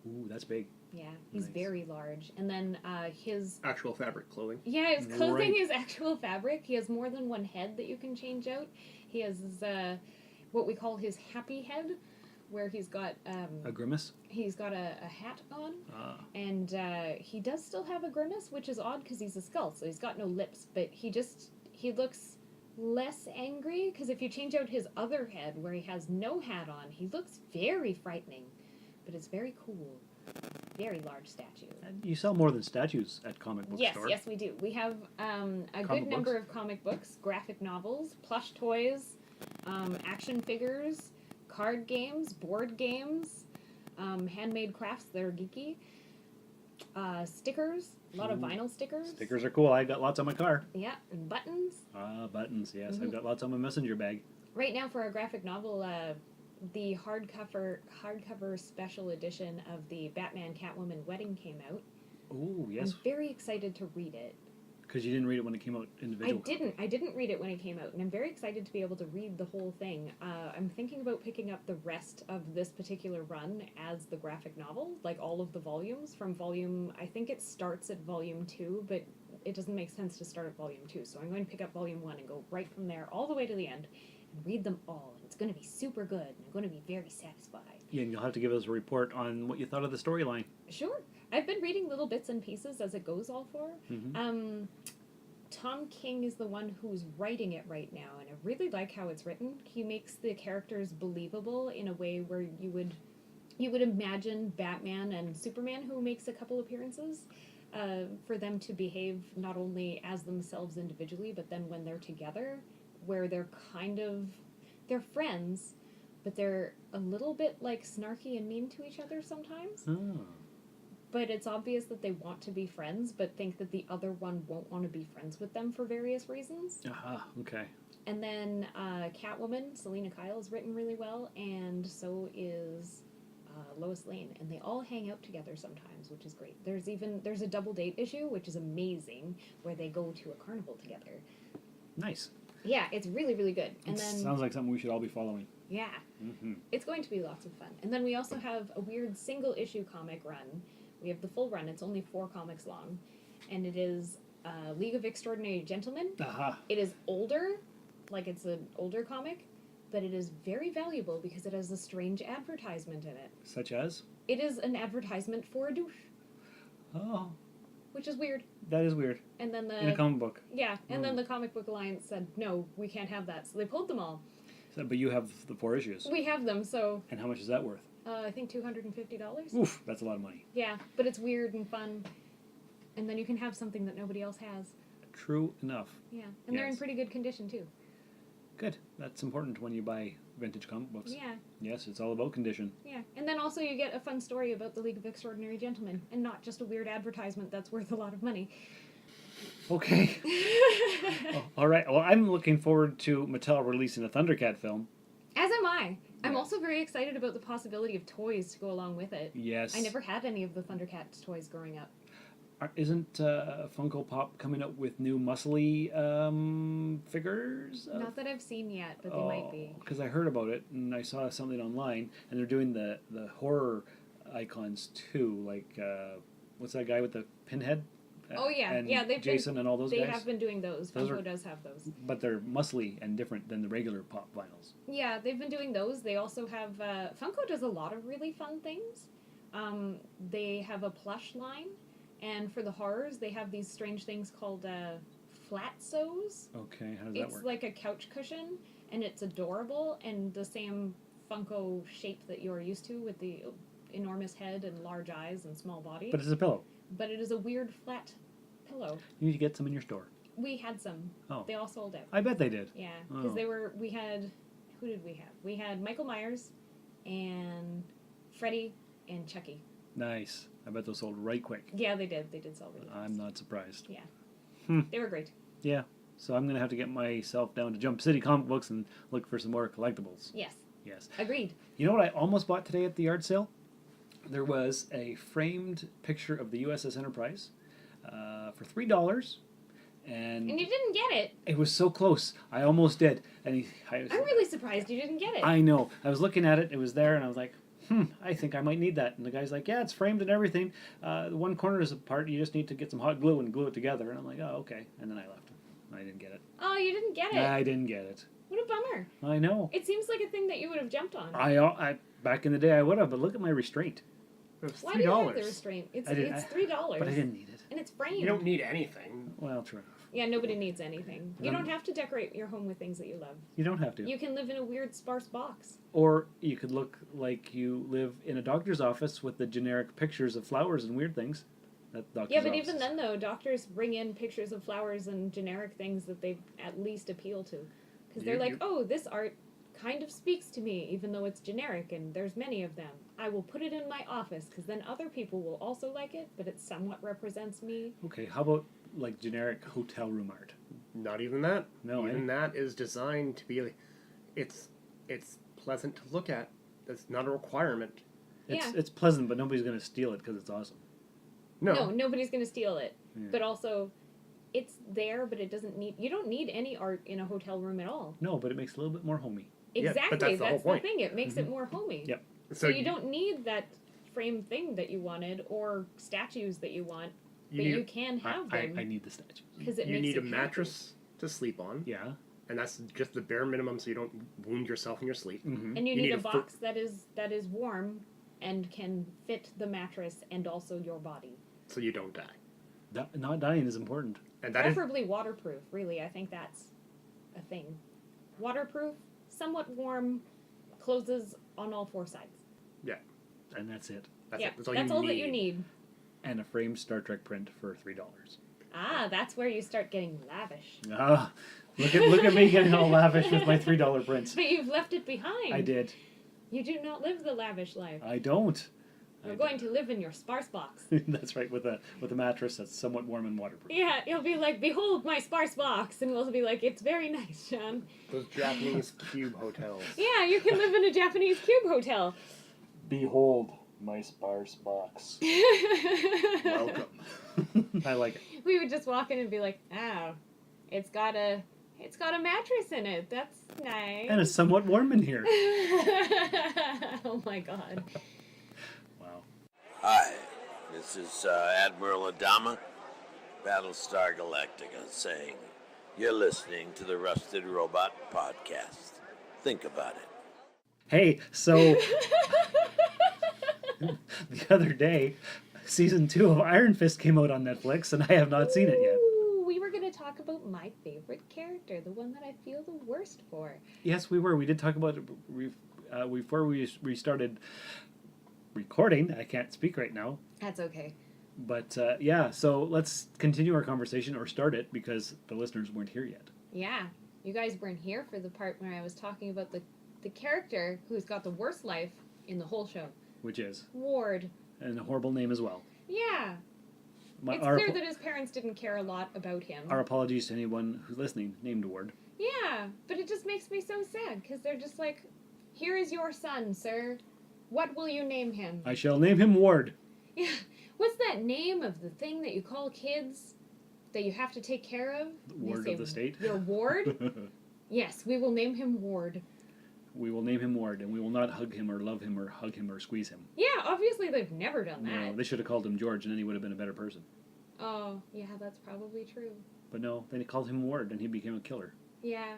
Ooh, that's big. Yeah, he's very large. And then his... Actual fabric clothing. Yeah, his clothing is actual fabric. He has more than one head that you can change out. He has what we call his happy head, where he's got... a grimace? He's got a hat on. And he does still have a grimace, which is odd because he's a skull, so he's got no lips. But he looks less angry, because if you change out his other head, where he has no hat on, he looks very frightening. But it's very cool. Very large statue. You sell more than statues at comic book store. Yes, we do. We have a good number of comic books, graphic novels, plush toys, action figures, card games, board games, handmade crafts that are geeky. Stickers, a lot of vinyl stickers. Stickers are cool. I got lots on my car. Yeah, and buttons. Buttons, yes. I've got lots on my messenger bag. Right now for our graphic novel, the hardcover special edition of the Batman Catwoman Wedding came out. Oh, yes. I'm very excited to read it. Because you didn't read it when it came out individual. I didn't read it when it came out, and I'm very excited to be able to read the whole thing. I'm thinking about picking up the rest of this particular run as the graphic novel, like all of the volumes from volume, I think it starts at volume 2, but it doesn't make sense to start at volume 2, so I'm going to pick up volume 1 and go right from there all the way to the end and read them all. It's going to be super good, and I'm going to be very satisfied. Yeah, and you'll have to give us a report on what you thought of the storyline. Sure. I've been reading little bits and pieces as it goes all for. Mm-hmm. Tom King is the one who's writing it right now, and I really like how it's written. He makes the characters believable in a way where you would imagine Batman and Superman, who makes a couple appearances, for them to behave not only as themselves individually, but then when they're together, where they're friends, but they're a little bit like snarky and mean to each other sometimes. Oh. But it's obvious that they want to be friends, but think that the other one won't want to be friends with them for various reasons. Okay. And then Catwoman, Selena Kyle, is written really well, and so is Lois Lane, and they all hang out together sometimes, which is great. There's a double date issue, which is amazing, where they go to a carnival together. Nice. Yeah, it's really, really good. And then sounds like something we should all be following. Yeah. Mm-hmm. It's going to be lots of fun. And then we also have a weird single issue comic run. We have the full run. It's only 4 comics long. And it is League of Extraordinary Gentlemen. It is older, like it's an older comic, but it is very valuable because it has a strange advertisement in it. Such as? It is an advertisement for a douche. Oh. Which is weird. That is weird. And then in a comic book. Yeah, and then the Comic Book Alliance said, no, we can't have that. So they pulled them all. So, but you have the 4 issues. We have them, so... And how much is that worth? I think $250. Oof, that's a lot of money. Yeah, but it's weird and fun. And then you can have something that nobody else has. True enough. Yeah, and they're in pretty good condition, too. Good. That's important when you buy vintage comic books. Yeah. Yes, it's all about condition. Yeah, and then also you get a fun story about the League of Extraordinary Gentlemen, and not just a weird advertisement that's worth a lot of money. Okay. All right. Well, I'm looking forward to Mattel releasing a Thundercat film. As am I. I'm also very excited about the possibility of toys to go along with it. Yes. I never had any of the Thundercats toys growing up. Isn't Funko Pop coming up with new muscly figures? Not that I've seen yet, but they might be. Because I heard about it, and I saw something online, and they're doing the horror icons too. Like, what's that guy with the pinhead? Oh, yeah. And yeah, Jason and all those guys? They have been doing those. Funko does have those. But they're muscly and different than the regular Pop vinyls. Yeah, they've been doing those. They also have... Funko does a lot of really fun things. They have a plush line. And for the horrors, they have these strange things called flat-sews. Okay, how does that work? It's like a couch cushion, and it's adorable, and the same Funko shape that you're used to with the enormous head and large eyes and small body. But it's a pillow. But it is a weird flat pillow. You need to get some in your store. We had some. Oh. They all sold out. I bet they did. Yeah, because we had, who did we have? We had Michael Myers and Freddy and Chucky. Nice. I bet those sold right quick. Yeah, they did. They did sell really fast. I'm not surprised. Yeah. They were great. Yeah. So I'm going to have to get myself down to Jump City Comic Books and look for some more collectibles. Yes. Yes. Agreed. You know what I almost bought today at the yard sale? There was a framed picture of the USS Enterprise for $3. And you didn't get it. It was so close. I almost did. And I'm really surprised you didn't get it. I know. I was looking at it. It was there, and I was like, I think I might need that. And the guy's like, yeah, it's framed and everything. The one corner is apart. You just need to get some hot glue and glue it together. And I'm like, oh, okay. And then I left him. I didn't get it. Oh, you didn't get it? I didn't get it. What a bummer. I know. It seems like a thing that you would have jumped on. I back in the day I would have, but look at my restraint. It was $3. Why do you have the restraint? It's $3. But I didn't need it. And it's framed. You don't need anything. Well, true. Yeah, nobody needs anything. You don't have to decorate your home with things that you love. You don't have to. You can live in a weird, sparse box. Or you could look like you live in a doctor's office with the generic pictures of flowers and weird things. Yeah, but even then, though, doctors bring in pictures of flowers and generic things that they at least appeal to. Because they're like, oh, this art kind of speaks to me, even though it's generic and there's many of them. I will put it in my office, because then other people will also like it, but it somewhat represents me. Okay, how about, like, generic hotel room art? Not even that. No, even that is designed to be, it's pleasant to look at. That's not a requirement. It's pleasant, but nobody's going to steal it because it's awesome. No, nobody's going to steal it. Yeah. But also, it's there, but it doesn't need... You don't need any art in a hotel room at all. No, but it makes it a little bit more homey. Exactly, that's the thing. It makes it more homey. Yep. So you don't need that frame thing that you wanted or statues that you want, but you can have them. I need the statues. Because it you makes need a it mattress to sleep on. Yeah. And that's just the bare minimum so you don't wound yourself in your sleep. Mm-hmm. And you need a box that is warm and can fit the mattress and also your body. So you don't die. Not dying is important. And that preferably waterproof, really. I think that's a thing. Waterproof, somewhat warm, closes on all four sides. Yeah. And that's it. That's all that you need. And a framed Star Trek print for $3. Ah, that's where you start getting lavish. Ah, look at me getting all lavish with my $3 prints. But you've left it behind. I did. You do not live the lavish life. I don't. You're going to live in your sparse box. That's right, with a mattress that's somewhat warm and waterproof. Yeah, you'll be like, behold my sparse box, and we'll be like, it's very nice, Sean. Those Japanese cube hotels. Yeah, you can live in a Japanese cube hotel. Behold my sparse box. Welcome. I like it. We would just walk in and be like, oh, it's got a mattress in it. That's nice. And it's somewhat warm in here. Oh my god. Wow. Hi, this is Admiral Adama, Battlestar Galactica, saying you're listening to the Rusted Robot Podcast. Think about it. Hey, so the other day, season 2 of Iron Fist came out on Netflix, and I have not seen it yet. We were going to talk about my favorite character, the one that I feel the worst for. Yes, we were. We did talk about it before we started recording. I can't speak right now. That's okay. But yeah, so let's continue our conversation or start it because the listeners weren't here yet. Yeah, you guys weren't here for the part where I was talking about the character who's got the worst life in the whole show. Which is? Ward. And a horrible name as well. Yeah. It's clear that his parents didn't care a lot about him. Our apologies to anyone who's listening named Ward. Yeah, but it just makes me so sad because they're just like, here is your son, sir. What will you name him? I shall name him Ward. Yeah. What's that name of the thing that you call kids that you have to take care of? Ward of the state? Your ward? Yes, we will name him Ward. We will name him Ward, and we will not hug him or love him or hug him or squeeze him. Yeah, obviously they've never done that. No, they should have called him George, and then he would have been a better person. Oh, yeah, that's probably true. But no, they called him Ward, and he became a killer. Yeah.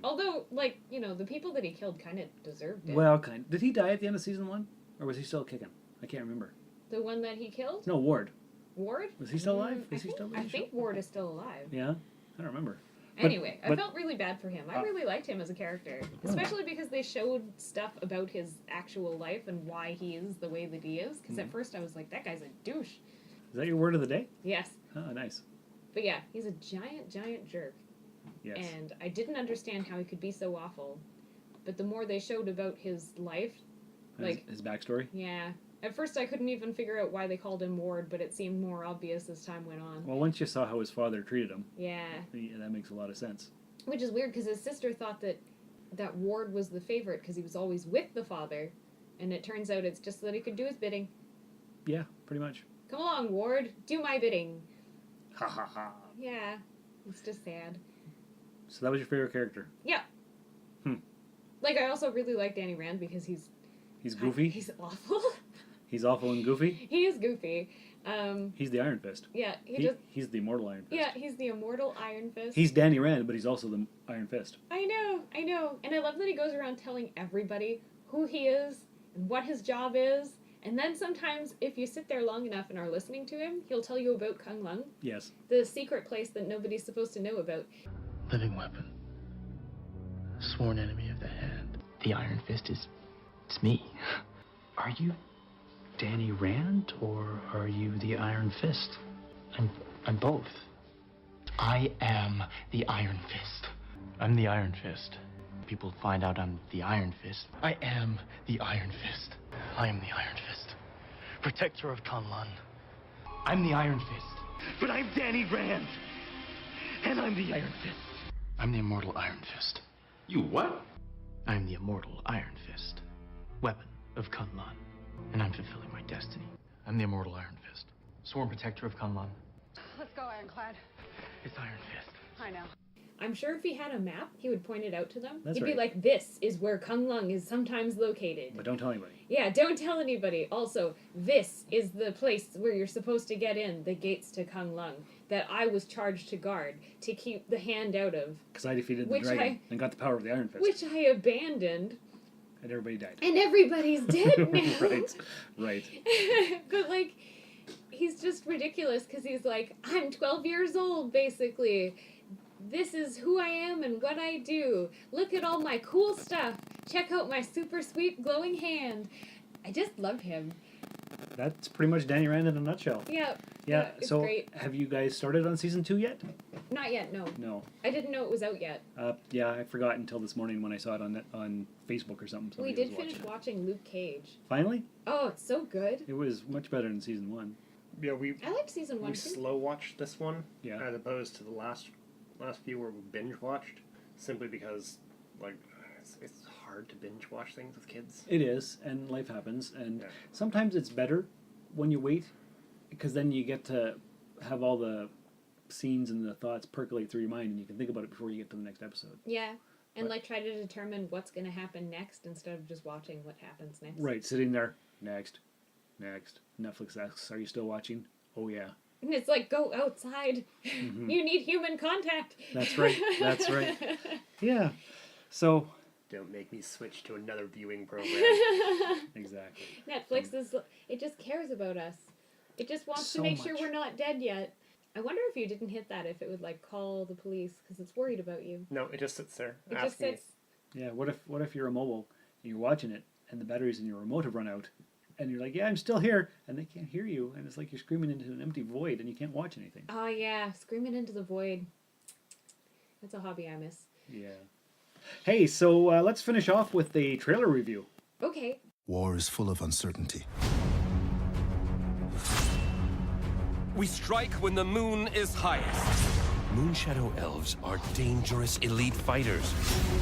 Although, like, you know, the people that he killed kind of deserved it. Well, kind of. Did he die at the end of season 1? Or was he still kicking? I can't remember. The one that he killed? No, Ward. Ward? Was he still alive? I think Ward is still alive. Yeah? I don't remember. Anyway, I felt really bad for him. I really liked him as a character. Especially because they showed stuff about his actual life and why he is the way that he is. Because at first I was like, that guy's a douche. Is that your word of the day? Yes. Oh, nice. But yeah, he's a giant, giant jerk. Yes. And I didn't understand how he could be so awful. But the more they showed about his life, like... His backstory? Yeah. At first I couldn't even figure out why they called him Ward, but it seemed more obvious as time went on. Well, once you saw how his father treated him... Yeah. That makes a lot of sense. Which is weird, because his sister thought that Ward was the favorite, because he was always with the father. And it turns out it's just that he could do his bidding. Yeah, pretty much. Come along, Ward. Do my bidding. Ha ha ha. Yeah. It's just sad. So that was your favorite character? Yeah. Like, I also really like Danny Rand because he's... He's goofy? He's awful. He's awful and goofy? He is goofy. He's the Iron Fist. Yeah. He's the immortal Iron Fist. Yeah, he's the immortal Iron Fist. He's Danny Rand, but he's also the Iron Fist. I know. And I love that he goes around telling everybody who he is and what his job is. And then sometimes, if you sit there long enough and are listening to him, he'll tell you about Kung Lung. Yes. The secret place that nobody's supposed to know about. Living weapon. Sworn enemy of the hand. The Iron Fist is... it's me. Are you Danny Rand, or are you the Iron Fist? I'm both. I am the Iron Fist. I'm the Iron Fist. people find out I'm the Iron Fist. I am the Iron Fist. I am the Iron Fist. Protector of Kunlun. I'm the Iron Fist. But I'm Danny Rand. And I'm the Iron Fist. I'm the immortal Iron Fist. You what? I'm the immortal Iron Fist. Weapon of Kunlun. And I'm fulfilling my destiny. I'm the immortal Iron Fist. Sworn protector of Kunlun. Let's go, Ironclad. It's Iron Fist. I know. I'm sure if he had a map, he would point it out to them. That's He'd right. be like, this is where Kunlun is sometimes located. But don't tell anybody. Yeah, don't tell anybody. Also, this is the place where you're supposed to get in, the gates to Kunlun, that I was charged to guard, to keep the hand out of. Because I defeated the Which dragon and got the power of the Iron Fist. Which I abandoned. And everybody died. And everybody's dead now. Right. But, like, he's just ridiculous because he's like, I'm 12 years old, basically. This is who I am and what I do. Look at all my cool stuff. Check out my super sweet glowing hand. I just love him. That's pretty much Danny Rand in a nutshell. Yeah. Yeah, It's so great. have you guys started on season 2 yet? Not yet, no. No. I didn't know it was out yet. Yeah, I forgot until this morning when I saw it on Facebook or something. We Somebody did was finish watching Luke Cage. Finally? Oh, it's so good. It was much better than season 1. Yeah, I like season 1 we too. slow watched this one, Yeah. as opposed to the last few where we binge watched, simply because like it's hard to binge watch things with kids. It is, and life happens, and sometimes it's better when you wait, because then you get to have all the scenes and the thoughts percolate through your mind, and you can think about it before you get to the next episode. Yeah. And But- like try to determine what's going to happen next instead of just watching what happens next. Right, sitting there, next. Netflix asks, "Are you still watching?" Oh yeah. And it's like, go outside. Mhm. You need human contact. That's right. That's right. Yeah. So. Don't make me switch to another viewing program. Exactly. Netflix is, it just cares about us. It just wants So to make sure much. we're not dead yet. I wonder if you didn't hit that, if it would like call the police because it's worried about you. No, it just sits there. It just asking sits. Yeah. What if you're a mobile and you're watching it and the batteries in your remote have run out, and you're like, "Yeah, I'm still here," and they can't hear you, and it's like you're screaming into an empty void and you can't watch anything. Oh yeah, screaming into the void. That's a hobby I miss. Yeah. Hey, so let's finish off with the trailer review. Okay. War is full of uncertainty. We strike when the moon is highest. Moonshadow elves are dangerous elite fighters.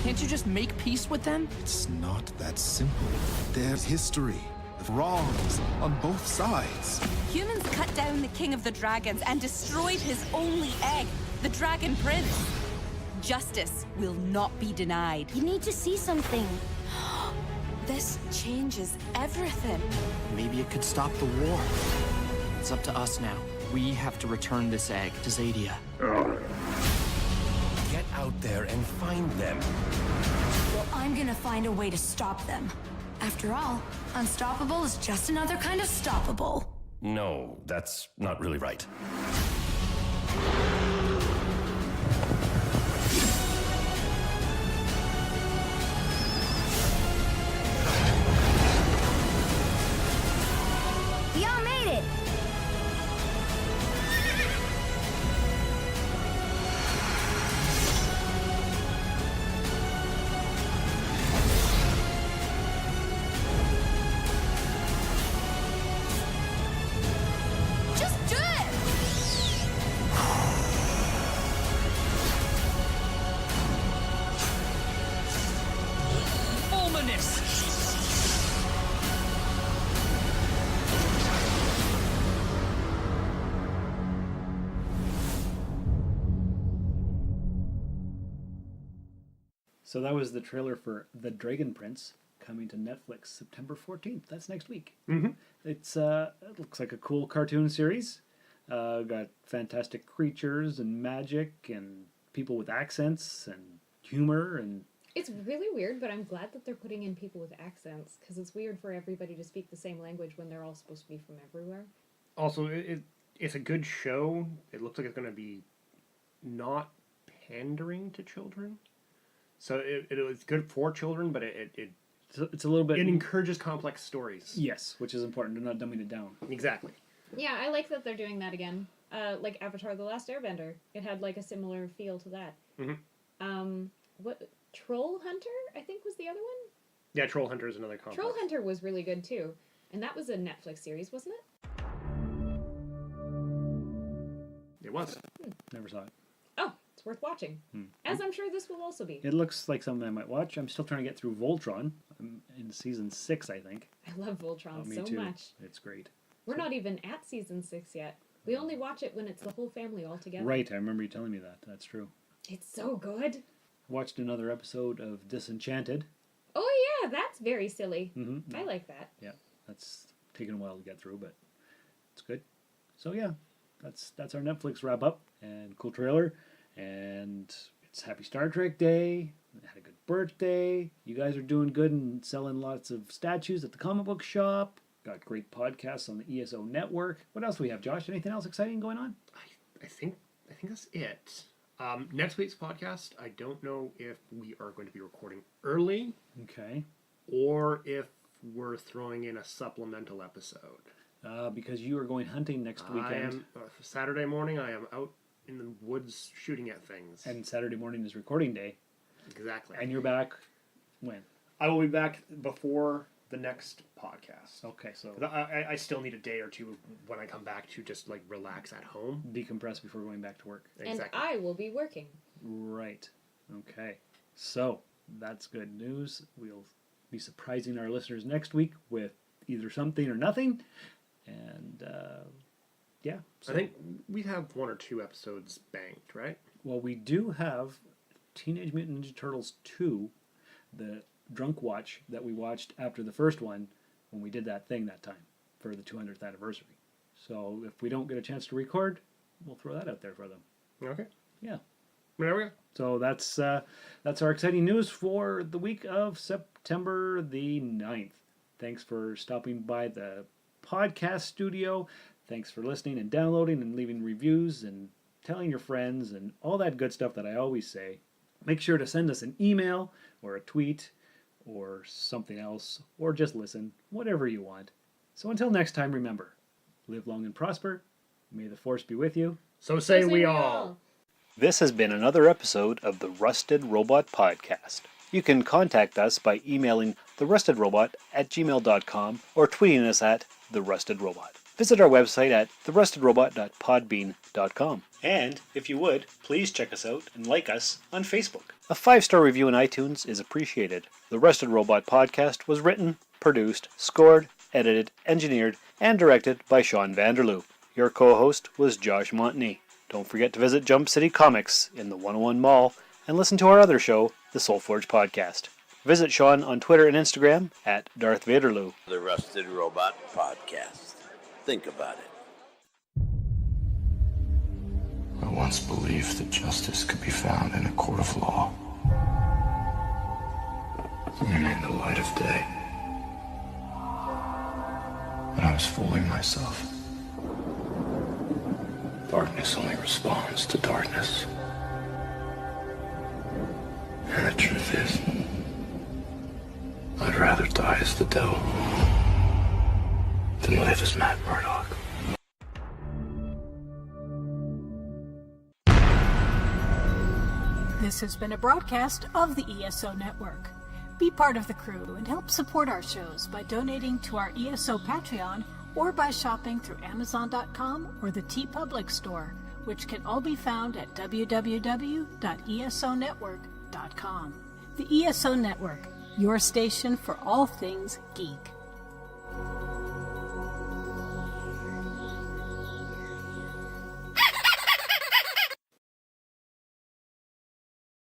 Can't you just make peace with them? It's not that simple. There's history, wrongs on both sides. Humans cut down the king of the dragons and destroyed his only egg, the dragon prince. Justice will not be denied. You need to see something. This changes everything. Maybe it could stop the war. It's up to us now. We have to return this egg to Zadia. Get out there and find them. Well, I'm gonna find a way to stop them. After all, unstoppable is just another kind of stoppable. No, that's not really right. Y'all made it! Just do it! Fulminous! So that was the trailer for The Dragon Prince, coming to Netflix September 14th. That's next week. Mm-hmm. It looks like a cool cartoon series. Got fantastic creatures and magic and people with accents and humor and It's really weird, but I'm glad that they're putting in people with accents because it's weird for everybody to speak the same language when they're all supposed to be from everywhere. Also, it's a good show. It looks like it's going to be not pandering to children. So it's good for children, but it's a little bit... It encourages complex stories. Yes, which is important. They're not dumbing it down. Exactly. Yeah, I like that they're doing that again. Like Avatar: The Last Airbender, it had like a similar feel to that. Mm-hmm. Troll Hunter, I think was the other one. Yeah, Troll Hunter is another complex. Troll Hunter was really good too. And that was a Netflix series, wasn't it? It was. Never saw it. Oh, it's worth watching. As I'm sure this will also be. It looks like something I might watch. I'm still trying to get through Voltron. I'm in season 6, I think. I love Voltron Me so too. much. It's great. We're not even at season 6 yet. We only watch it when it's the whole family all together. Right, I remember you telling me that. That's true. It's so good. Watched another episode of Disenchanted. Oh yeah, that's very silly. Mm-hmm. I like that. Yeah, that's taken a while to get through, but it's good. So yeah, that's our Netflix wrap up and cool trailer. And it's Happy Star Trek Day. Had a good birthday. You guys are doing good and selling lots of statues at the comic book shop. Got great podcasts on the ESO network. What else do we have, Josh? Anything else exciting going on? I think that's it. Next week's podcast, I don't know if we are going to be recording early. Okay. Or if we're throwing in a supplemental episode. Because you are going hunting next weekend. I am, Saturday morning, I am out in the woods shooting at things. And Saturday morning is recording day. Exactly. And you're back when? I will be back before the next podcast. Okay, so I still need a day or two when I come back to just like relax at home, decompress before going back to work. Exactly. And I will be working. Right. Okay. So that's good news. We'll be surprising our listeners next week with either something or nothing. And yeah. So, I think we have 1 or 2 episodes banked, right? Well, we do have Teenage Mutant Ninja Turtles 2, the drunk watch that we watched after the first one when we did that thing that time for the 200th anniversary. So if we don't get a chance to record, we'll throw that out there for them. Okay. Yeah. There we go. So that's our exciting news for the week of September the 9th. Thanks for stopping by the podcast studio. Thanks for listening and downloading and leaving reviews and telling your friends and all that good stuff that I always say. Make sure to send us an email or a tweet or something else, or just listen, whatever you want. So until next time, remember, live long and prosper. May the force be with you. So say we all. This has been another episode of the Rusted Robot Podcast. You can contact us by emailing therustedrobot@gmail.com or tweeting us at therustedrobot. Visit our website at therustedrobot.podbean.com. And, if you would, please check us out and like us on Facebook. A 5-star review in iTunes is appreciated. The Rusted Robot Podcast was written, produced, scored, edited, engineered, and directed by Sean Vanderloo. Your co-host was Josh Montney. Don't forget to visit Jump City Comics in the 101 Mall and listen to our other show, the Soulforge Podcast. Visit Sean on Twitter and Instagram at Darth Vaderloo. The Rusted Robot Podcast. Think about it. I once believed that justice could be found in a court of law. And in the light of day. But I was fooling myself. Darkness only responds to darkness. And the truth is, I'd rather die as the devil than live as Matt Murdock. This has been a broadcast of the ESO Network. Be part of the crew and help support our shows by donating to our ESO Patreon or by shopping through Amazon.com or the TeePublic store, which can all be found at www.esonetwork.com. The ESO Network, your station for all things geek.